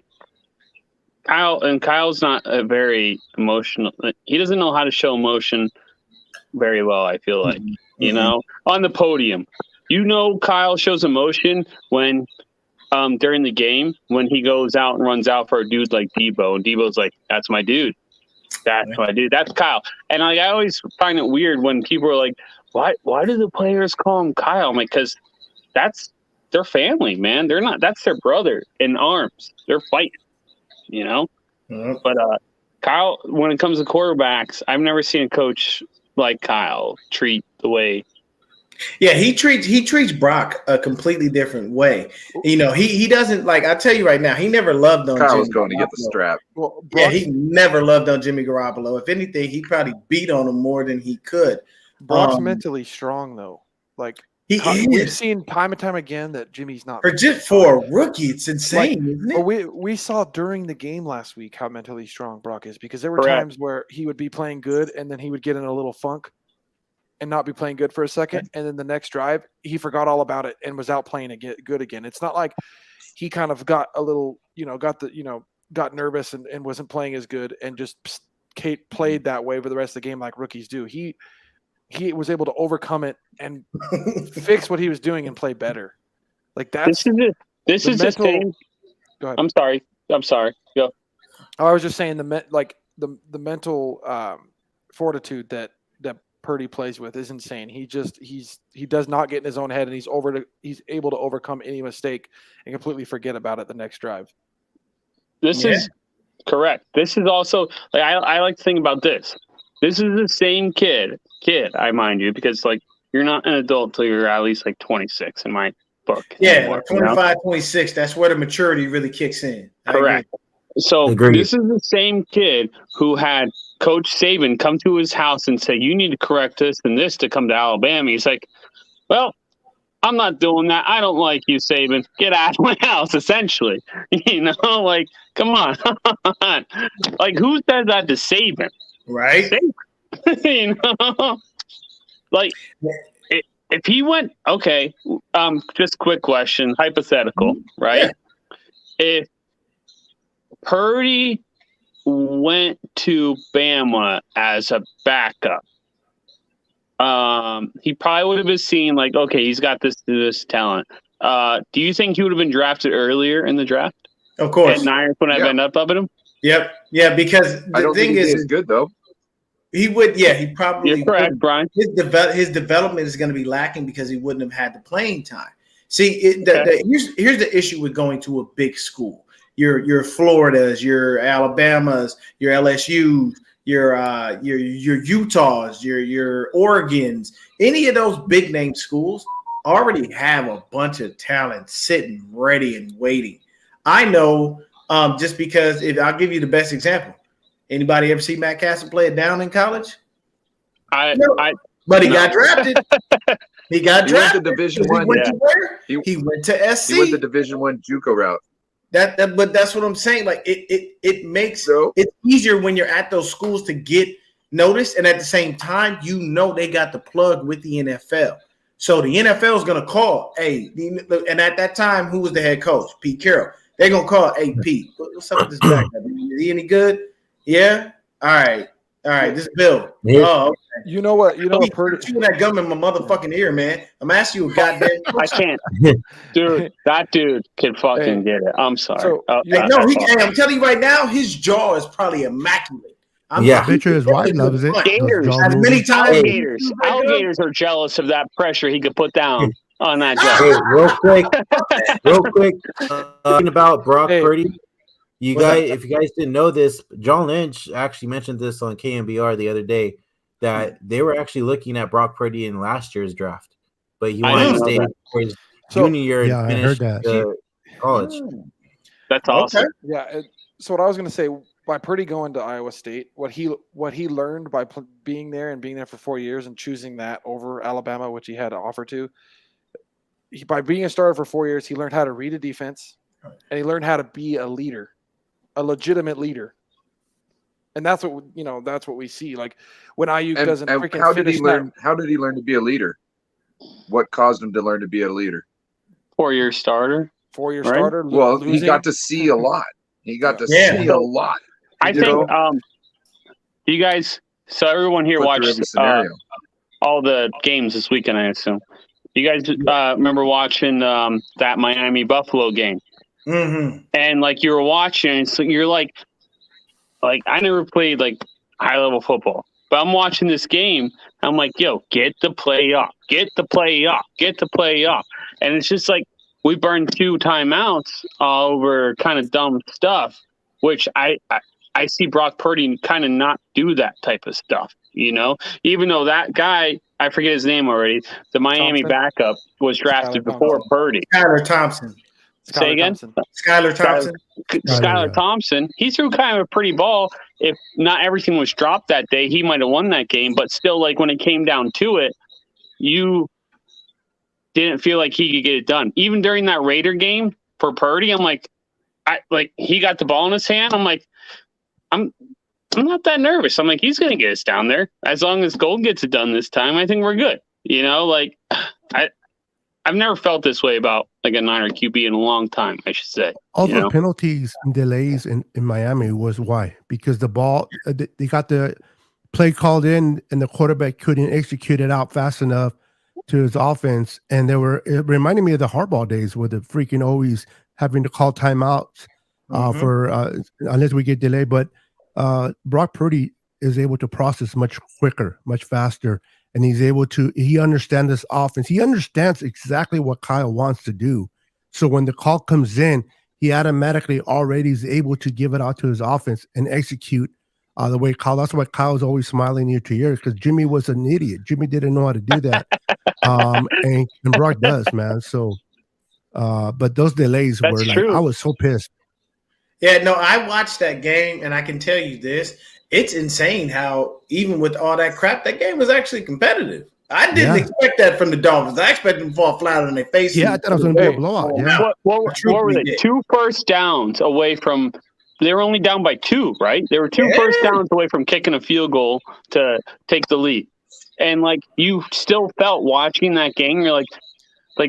Kyle's not a very emotional. He doesn't know how to show emotion very well, I feel like. You know, on the podium. You know, Kyle shows emotion when during the game when he goes out and runs out for a dude like Debo, and Debo's like, "That's my dude. That's my dude. That's Kyle." And I always find it weird when people are like, "Why do the players call him Kyle?" I'm like, because that's their family, man. They're not. That's their brother in arms. They're fighting, you know. But Kyle, when it comes to quarterbacks, I've never seen a coach like Kyle treat the way. Yeah, he treats Brock a completely different way. You know, he doesn't like. I tell you right now, he never loved on. Kyle was going to get the strap. Well, yeah, he never loved on Jimmy Garoppolo. If anything, he probably beat on him more than he could. Brock's mentally strong though. Like we've seen time and time again that Jimmy's not. For a rookie, it's insane, isn't it? But we saw during the game last week how mentally strong Brock is, because there were times where he would be playing good and then he would get in a little funk and not be playing good for a second, and then the next drive he forgot all about it and was out playing good again. It's not like he kind of got a little, got nervous and wasn't playing as good and just played that way for the rest of the game like rookies do. He was able to overcome it and fix what he was doing and play better. Like that's this is the same. Go ahead. I'm sorry. Go. I was just saying the mental fortitude that Purdy plays with is insane. He does not get in his own head, and he's able to overcome any mistake and completely forget about it the next drive. This is correct. This is also like I like to think about this. This is the same kid, I mind you, because like you're not an adult till you're at least like 26 in my book. Yeah, like 25, 26. That's where the maturity really kicks in. Correct. So this is the same kid who had Coach Saban come to his house and say, "You need to correct this and this to come to Alabama." He's like, "Well, I'm not doing that. I don't like you, Saban. Get out of my house," essentially. You know, like, come on. Like, who says that to Saban? Right. You know? Like, if he went, okay, just quick question, hypothetical, right? Yeah. If Purdy went to Bama as a backup, he probably would have been seen like, okay, he's got this talent. Do you think he would have been drafted earlier in the draft? Of course. And Niners would have ended up with him? Yep. Yeah, because the thing is good though. He would, he probably. You're correct, Brian. His development is going to be lacking because he wouldn't have had the playing time. See, here's the issue with going to a big school. Your Floridas, your Alabamas, your LSUs, your Utahs, your Oregons, any of those big name schools already have a bunch of talent sitting ready and waiting. I know Just because I'll give you the best example. Anybody ever see Matt Castle play it down in college? But he got drafted. He got drafted. He went to Division One. He went to where? He went to SC. He went the Division One JUCO route. But that's what I'm saying. Like it makes it easier when you're at those schools to get noticed, and at the same time, they got the plug with the NFL. So the NFL is gonna call, and at that time, who was the head coach? Pete Carroll. They're gonna call, hey Pete, what's up with this back? Is he any good? Yeah. All right. This is Bill. Yeah. Oh, okay. You know what? Purdy. Chewing that gum in my motherfucking ear, man. I'm asking you a goddamn question. I can't, dude. That dude can fucking get it. I'm sorry. So, I'm telling you right now, his jaw is probably immaculate. I bet you his wife loves it. Gators. As many times. Alligators are jealous of that pressure he could put down on that jaw. Hey, real quick. Talking about Brock Purdy. If you guys didn't know this, John Lynch actually mentioned this on KMBR the other day that they were actually looking at Brock Purdy in last year's draft, but he wanted to stay for his junior year and finish college. That's awesome. Okay. Yeah. So what I was going to say, by Purdy going to Iowa State, what he learned by being there and being there for 4 years and choosing that over Alabama, which he had to offer to, by being a starter for 4 years, he learned how to read a defense, and he learned how to be a leader. A legitimate leader, and that's what we see. Like when Ayuk doesn't freaking how did he learn? snap. How did he learn to be a leader? What caused him to learn to be a leader? 4-year starter. 4-year starter. Well, he got to see a lot. He got to see a lot. I think you guys. So everyone here watched all the games this weekend. I assume you guys remember watching that Miami Buffalo game. Mm-hmm. And like you were watching, so you're like I never played like high level football, but I'm watching this game. I'm like, yo, get the play up, and it's just like we burned 2 timeouts over kind of dumb stuff, which I see Brock Purdy kind of not do that type of stuff, even though that guy, I forget his name already, the Miami backup was drafted before Purdy. Skylar Thompson. Say again? Skylar Thompson. Skylar Thompson. He threw kind of a pretty ball. If not everything was dropped that day, he might have won that game. But still, like when it came down to it, you didn't feel like he could get it done. Even during that Raider game for Purdy, I'm like, he got the ball in his hand. I'm like, I'm not that nervous. I'm like, he's gonna get us down there. As long as Gold gets it done this time, I think we're good. I've never felt this way about like a Niner QB in a long time, I should say. All the penalties and delays in Miami was why? Because the ball, they got the play called in and the quarterback couldn't execute it out fast enough to his offense. And it reminded me of the Harbaugh days where the freaking always having to call timeouts for unless we get delayed. But Brock Purdy is able to process much quicker, much faster. And he understands this offense. He understands exactly what Kyle wants to do. So when the call comes in, he automatically already is able to give it out to his offense and execute the way Kyle. That's why Kyle's always smiling ear to ear, because Jimmy was an idiot. Jimmy didn't know how to do that. And Brock does, man. So, but those delays were like, I was so pissed. Yeah, no, I watched that game, and I can tell you this. It's insane how, even with all that crap, that game was actually competitive. I didn't expect that from the Dolphins. I expected them to fall flat on their face. Yeah, I thought it was going to be a blowout. Yeah. What were they? 2 first downs away from – they were only down by 2, right? They were 2 first downs away from kicking a field goal to take the lead. And, like, you still felt watching that game, you're like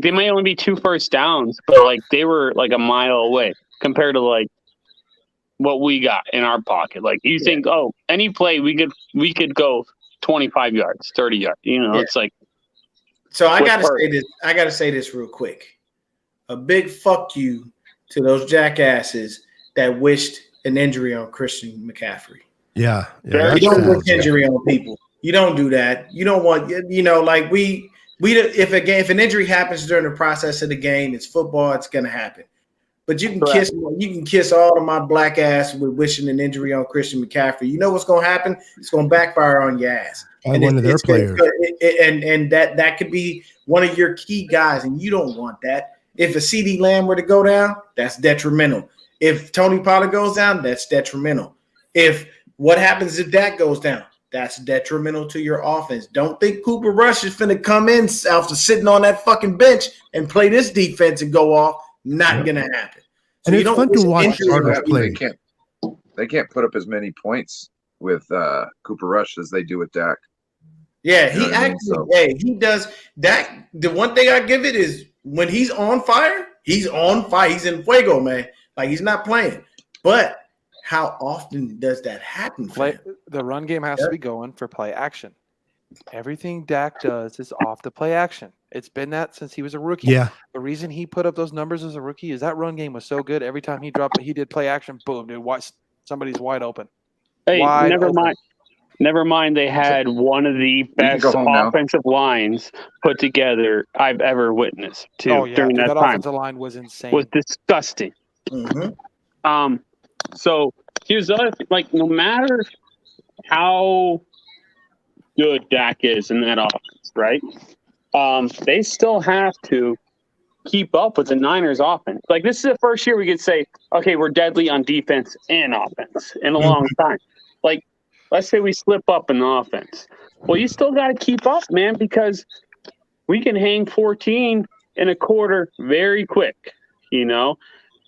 they might only be 2 first downs, but, like, they were, like, a mile away compared to, like, what we got in our pocket. Like you think, any play we could go 25 yards, 30 yards. It's like. So I gotta say this. I gotta say this real quick. A big fuck you to those jackasses that wished an injury on Christian McCaffrey. Yeah. You don't wish injury on people. You don't do that. You don't want. Like we. If an injury happens during the process of the game, it's football. It's gonna happen. But you can kiss all of my black ass with wishing an injury on Christian McCaffrey. You know what's going to happen? It's going to backfire on your ass. One of their players. And that could be one of your key guys, and you don't want that. If a CD Lamb were to go down, that's detrimental. If Tony Pollard goes down, that's detrimental. If what happens if Dak goes down, that's detrimental to your offense. Don't think Cooper Rush is finna come in after sitting on that fucking bench and play this defense and go off. Not gonna happen. So And it's fun to watch starters play. They can't put up as many points with Cooper Rush as they do with Dak. Yeah, You know he what I mean? actually, he does. Dak, the one thing I give it is when he's on fire, he's on fire. He's in fuego, man. Like he's not playing. But how often does that happen? The run game has to be going for play action. Everything Dak does is off the play action. It's been that since he was a rookie. Yeah. The reason he put up those numbers as a rookie is that run game was so good. Every time he did play action, boom, dude, somebody's wide open. Hey, Wide never open. mind. Never mind. They had one of the best go home now. offensive lines put together I've ever witnessed. Too during dude, that that time, offensive line was insane. was disgusting. Mm-hmm. So here's the other thing. Like, no matter how good Dak is in that offense, right? They still have to keep up with the Niners offense. Like, this is the first year we could say, okay, we're deadly on defense and offense in a long time. Like, let's say we slip up in the offense. Well, you still got to keep up, man, because we can hang 14 in a quarter very quick, you know?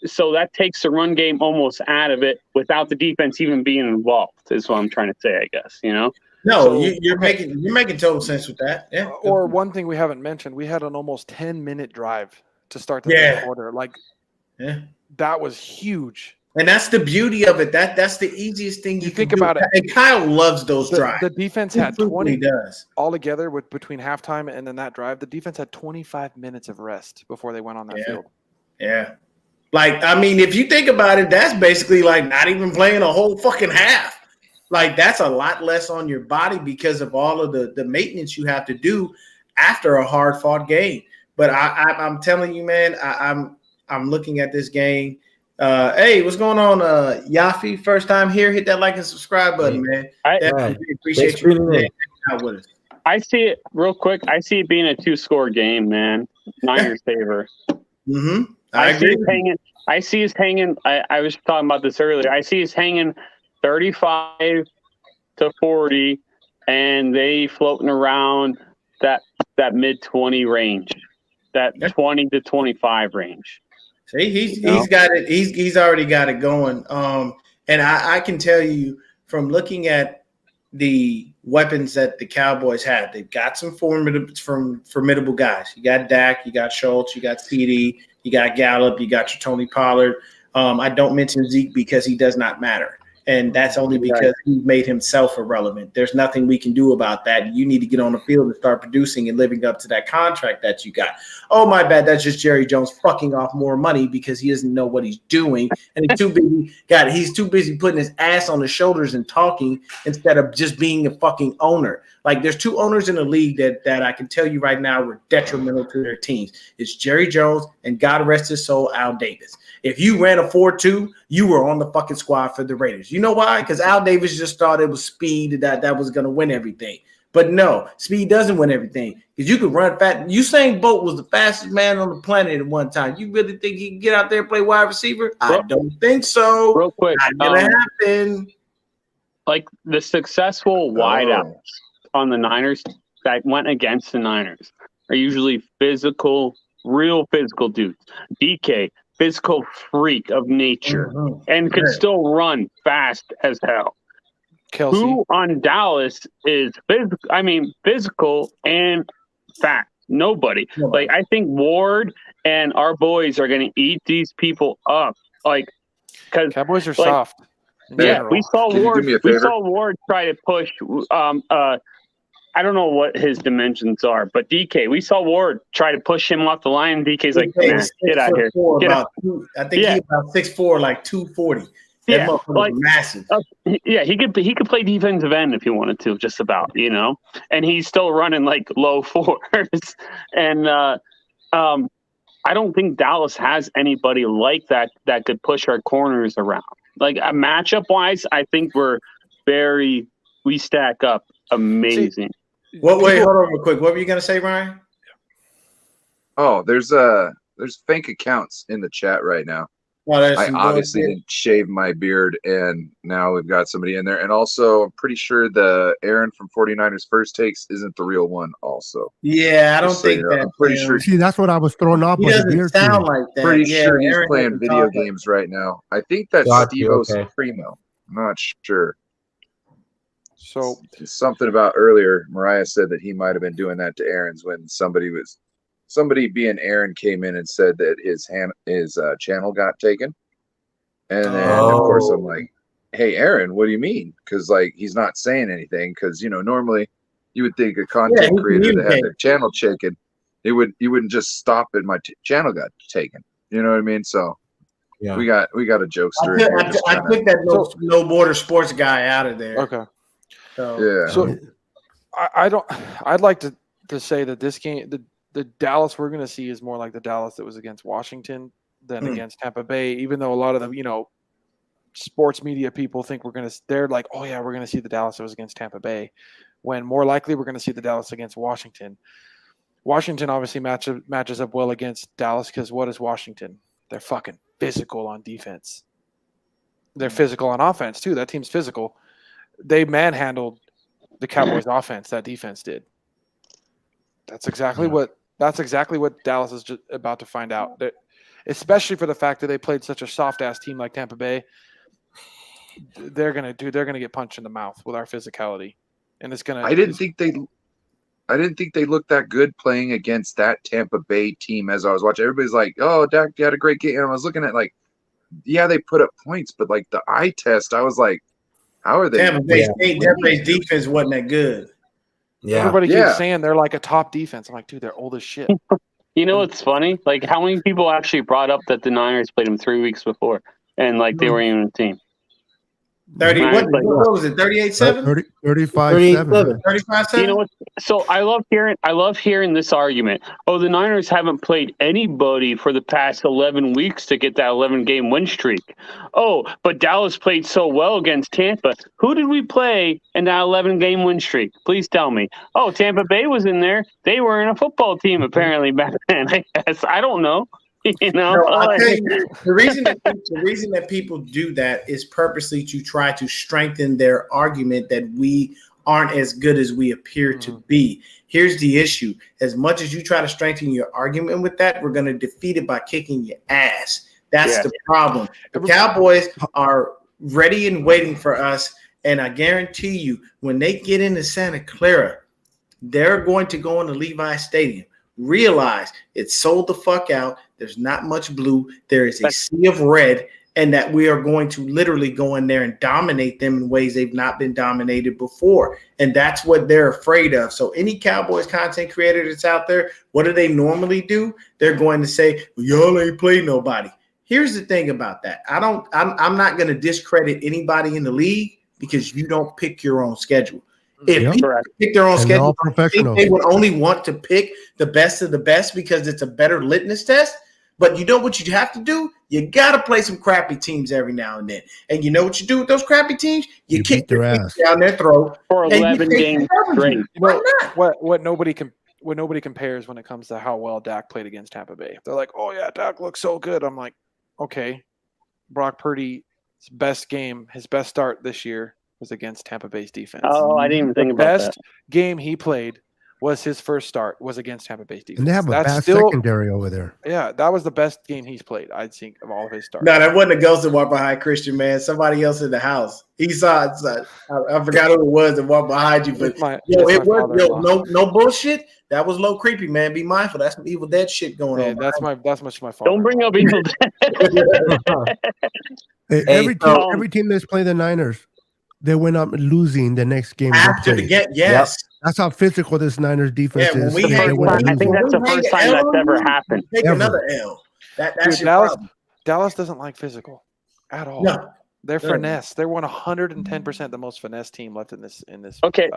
So that takes the run game almost out of it without the defense even being involved, is what I'm trying to say, I guess, you know? No, So- you're making total sense with that. Yeah. Or one thing we haven't mentioned, we had an almost 10-minute drive to start the Yeah. third quarter. Like, Yeah. that was huge. And that's the beauty of it. That's the easiest thing you think can do. about it. And Kyle loves those drives. The defense He had truthfully 20 does. altogether between halftime and then that drive. The defense had 25 minutes of rest before they went on that field. Yeah. Like, I mean, if you think about it, that's basically like not even playing a whole fucking half. Like, that's a lot less on your body because of all of the maintenance you have to do after a hard-fought game. But I'm telling you, man, I'm looking at this game. Hey, what's going on, Yafi? First time here. Hit that like and subscribe button, man. Definitely appreciate you hanging out with us. I see it real quick. I see it being a 2-score game, man. Niners favor. Mm-hmm. I see us hanging. I was talking about this earlier. I see us hanging 35-40, and they floating around that mid-20 range, that 20 to 25 range. See, he's got it. He's already got it going. And I can tell you from looking at the weapons that the Cowboys have, they've got some formidable guys. You got Dak, you got Schultz, you got CD, you got Gallup, you got your Tony Pollard. I don't mention Zeke because he does not matter. And that's only because he made himself irrelevant. There's nothing we can do about that. You need to get on the field and start producing and living up to that contract that you got. Oh, my bad. That's just Jerry Jones fucking off more money because he doesn't know what he's doing. And he's too busy putting his ass on the shoulders and talking instead of just being a fucking owner. Like, there's two owners in the league that I can tell you right now were detrimental to their teams. It's Jerry Jones and, God rest his soul, Al Davis. If you ran a 4-2, you were on the fucking squad for the Raiders. You know why? Because Al Davis just thought it was speed that was going to win everything. But no, speed doesn't win everything because you could run fast. Usain Bolt was the fastest man on the planet at one time. You really think he can get out there and play wide receiver? I don't think so. Real quick, not going to happen. Like the successful wideouts on the Niners that went against the Niners are usually real physical dudes. DK, physical freak of nature, and could still run fast as hell. Kelsey. Who on Dallas is physical and fast? Nobody. Like, I think Ward and our boys are going to eat these people up. Like, because Cowboys are soft. Yeah, we saw Ward try to push. I don't know what his dimensions are, but DK, we saw Ward try to push him off the line. DK's like, man, get out here. I think he's about 6'4", like 240. That motherfucker was massive. He could play defensive end if he wanted to, just about, you know. And he's still running like low fours. And I don't think Dallas has anybody like that could push our corners around. Like, matchup wise, I think we stack up amazing. Wait, hold on real quick. What were you gonna say, Ryan? Oh, there's fake accounts in the chat right now. I obviously didn't shave my beard, and now we've got somebody in there. And also, I'm pretty sure the Aaron from 49ers First Takes isn't the real one also. Yeah, I don't Just so think you know, that. I'm pretty sure. See, that's what I was thrown off He by the doesn't beard sound thing. like that. Pretty Yeah, sure he's Aaron playing doesn't video talk like games right now. I think that's Got you, Steve-O okay. Supremo. I'm not sure. So Something about earlier, Mariah said that he might have been doing that to Aaron's when somebody being Aaron came in and said that his channel got taken. And then, of course, I'm like, hey, Aaron, what do you mean? Because, like, he's not saying anything. Because, you know, normally you would think a content creator that had their channel taken, you wouldn't just stop and my channel got taken. You know what I mean? So Yeah. we got a jokester in here. I took that no border sports guy out of there. Okay. Yeah. So I'd like to say that this game, the Dallas we're going to see is more like the Dallas that was against Washington than against Tampa Bay, even though a lot of the, you know, sports media people think they're like, oh yeah, we're going to see the Dallas that was against Tampa Bay, when more likely we're going to see the Dallas against Washington. Washington obviously matches up well against Dallas because what is Washington? They're fucking physical on defense. They're physical on offense too. That team's physical. They manhandled the Cowboys offense. That defense did. That's exactly what Dallas is just about to find out. Especially for the fact that they played such a soft ass team like Tampa Bay. They're gonna get punched in the mouth with our physicality, and it's gonna. I didn't think they looked that good playing against that Tampa Bay team. As I was watching, everybody's like, "Oh, Dak had a great game," and I was looking at like, yeah, they put up points, but like the eye test, I was like, how are they? Tampa Bay's defense wasn't that good. Yeah. Everybody keeps saying they're like a top defense. I'm like, dude, they're old as shit. You know what's funny? Like, how many people actually brought up that the Niners played them 3 weeks before, and like they weren't even a team? 30. What was it? 38-7? 35-7. 35-7. You know what? So I love hearing this argument. Oh, the Niners haven't played anybody for the past 11 weeks to get that 11-game win streak. Oh, but Dallas played so well against Tampa. Who did we play in that 11-game win streak? Please tell me. Oh, Tampa Bay was in there. They were in a football team apparently back then. I guess I don't know. You know, no, I'll tell you, the reason that people do that is purposely to try to strengthen their argument that we aren't as good as we appear to be. Here's the issue. As much as you try to strengthen your argument with that, we're going to defeat it by kicking your ass. That's the problem. The Cowboys are ready and waiting for us, and I guarantee you, when they get into Santa Clara, they're going to go into Levi Stadium. Realize it's sold the fuck out. There's not much blue. There is a sea of red, and that we are going to literally go in there and dominate them in ways they've not been dominated before. And that's what they're afraid of. So any Cowboys content creator that's out there, what do they normally do? They're going to say, well, y'all ain't played nobody. Here's the thing about that. I'm not going to discredit anybody in the league because you don't pick your own schedule. If people pick their own schedule, I think they would only want to pick the best of the best because it's a better litmus test. But you know what you have to do? You got to play some crappy teams every now and then. And you know what you do with those crappy teams? You kick their ass down their throat. For 11 games straight. What nobody compares when it comes to how well Dak played against Tampa Bay. They're like, oh, yeah, Dak looks so good. I'm like, okay. Brock Purdy's best game, his best start this year was against Tampa Bay's defense. Oh, I didn't even think about that. The best game he played was his first start was against Tampa Bay's defense. And they have a bad secondary over there. Yeah, that was the best game he's played, I think, of all of his starts. No, that wasn't a ghost that walked behind Christian, man. Somebody else in the house. He saw it. I forgot who it was that walked behind you, but no bullshit. That was low creepy, man. Be mindful. That's some Evil Dead shit going on. That's much my fault. Don't bring up Evil Dead. Every team that's played the Niners, they went up losing the next game. After the game, yes. Yep. That's how physical this Niners defense is. I think that's the first time that's ever happened. Take another L. That's your problem. Dallas doesn't like physical at all. No. They're finesse. They're 110% the most finesse team left in this. Okay,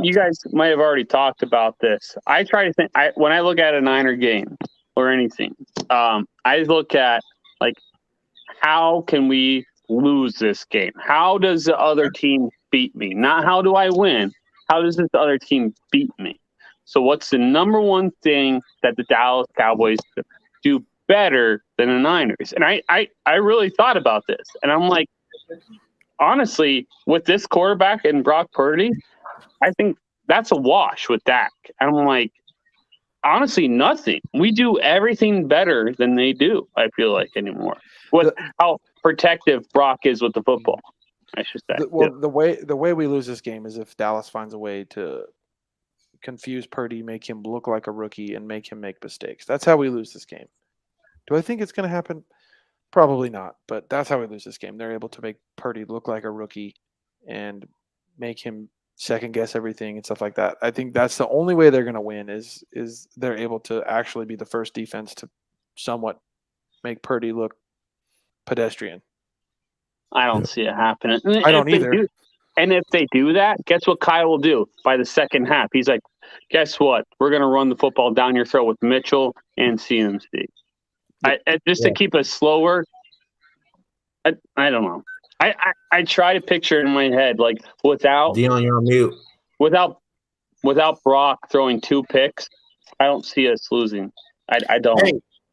you guys might have already talked about this. I try to think. When I look at a Niner game or anything, I look at like how can we lose this game? How does the other team beat me? Not how do I win? How does this other team beat me? So what's the number one thing that the Dallas Cowboys do better than the Niners. And I really thought about this. And I'm like, honestly, with this quarterback and Brock Purdy, I think that's a wash with Dak. And I'm like, honestly, nothing. We do everything better than they do, I feel like, anymore. With how protective Brock is with the football, I should say. The way we lose this game is if Dallas finds a way to confuse Purdy, make him look like a rookie, and make him make mistakes. That's how we lose this game. Do I think it's going to happen? Probably not, but that's how we lose this game. They're able to make Purdy look like a rookie and make him second guess everything and stuff like that. I think that's the only way they're going to win is they're able to actually be the first defense to somewhat make Purdy look pedestrian. I don't see it happening. And I don't either. And if they do that, guess what Kyle will do by the second half? He's like, guess what? We're going to run the football down your throat with Mitchell and CMC. To keep us slower. I don't know. I try to picture it in my head, like without Deon, you're on mute. Without Brock throwing 2 picks, I don't see us losing. I don't.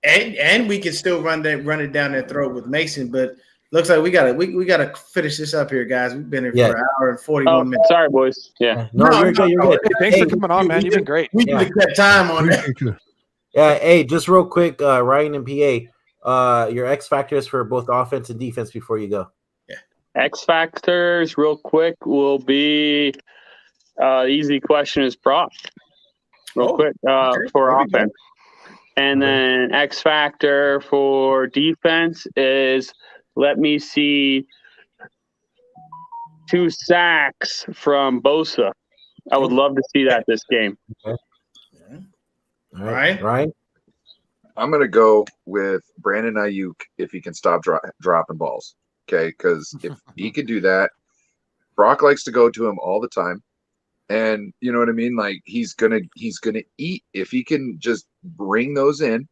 Hey, and we can still run it down their throat with Mason, but looks like we gotta finish this up here, guys. We've been here for an hour and 41 minutes. Sorry, boys. Yeah. No, you're good. You're good. Hey, thanks for coming on, man. You've been great. We need to cut time on that. Yeah. Hey, just real quick, Ryan and PA, your X factors for both offense and defense before you go. X factors, real quick, will be easy question is Brock. Real quick for offense. And then X factor for defense is, let me see, 2 sacks from Bosa. I would love to see that this game. Okay. All right. Ryan? I'm going to go with Brandon Ayuk if he can stop dropping balls. Okay, because if he could do that, Brock likes to go to him all the time. And you know what I mean? Like he's gonna eat if he can just bring those in.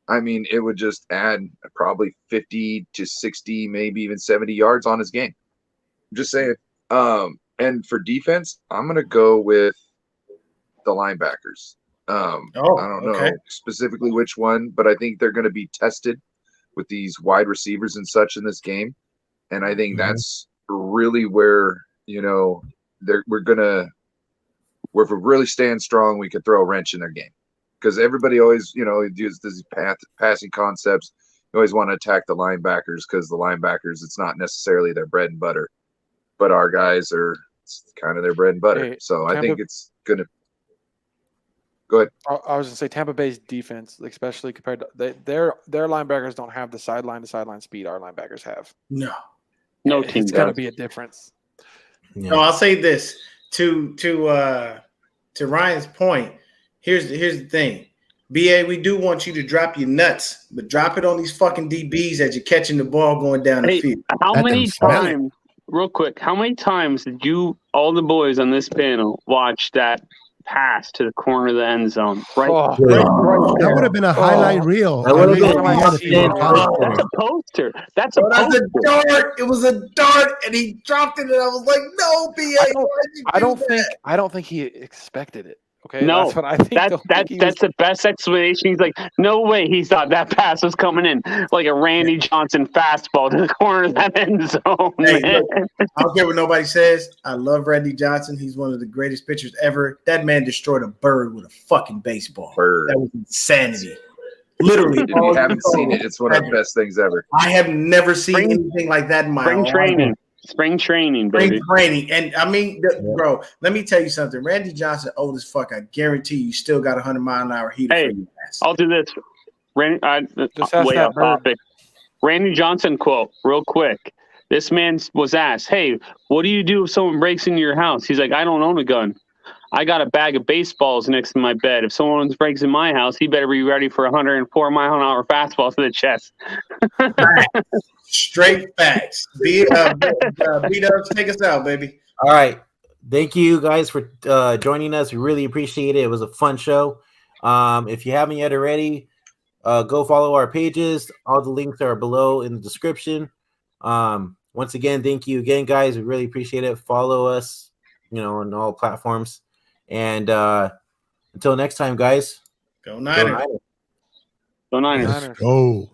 I mean, it would just add probably 50 to 60, maybe even 70 yards on his game. I'm just saying. And for defense, I'm gonna go with the linebackers. I don't know specifically which one, but I think they're gonna be tested with these wide receivers and such in this game. And I think that's really where, if we're really staying strong, we could throw a wrench in their game. Because everybody always, uses these passing concepts. You always want to attack the linebackers because the linebackers, it's not necessarily their bread and butter. But our guys are kind of their bread and butter. So I think it's going to – go ahead. I was going to say Tampa Bay's defense, especially compared to their linebackers don't have the sideline-to-sideline speed our linebackers have. No team It's going to be a difference. Yeah. No, I'll say this to Ryan's point. Here's the thing, BA. We do want you to drop your nuts, but drop it on these fucking DBs as you're catching the ball going down the field. How many times? Real quick, how many times did all the boys on this panel, watch that pass to the corner of the end zone? That would have been a highlight reel. That would have been That's a poster. That's a poster. Dart. It was a dart, and he dropped it, and I was like, "No, BA." I don't think he expected it. Okay, no, that's what I think. That's the best explanation. He's like, no way he thought that pass was coming in like a Randy Johnson fastball to the corner of that end zone. Hey, look, I don't care what nobody says. I love Randy Johnson. He's one of the greatest pitchers ever. That man destroyed a bird with a fucking baseball. That was insanity. Literally. If you haven't seen it, it's one of the best things ever. I have never seen anything like that in my life. Spring training, baby. Spring training. And I mean, bro, let me tell you something. Randy Johnson, old as fuck. I guarantee you still got 100-mile-an-hour heater. Hey, I'll do this. Way off topic. Randy Johnson quote, real quick. This man was asked, hey, what do you do if someone breaks into your house? He's like, I don't own a gun. I got a bag of baseballs next to my bed. If someone breaks in my house, he better be ready for a 104-mile-an-hour fastball to the chest. Straight facts. B-Dubs, take us out, baby. All right. Thank you guys for joining us. We really appreciate it. It was a fun show. If you haven't yet already, go follow our pages. All the links are below in the description. Once again, thank you again, guys. We really appreciate it. Follow us, on all platforms. And until next time, guys. Go Niners. Go Niners. Let's go.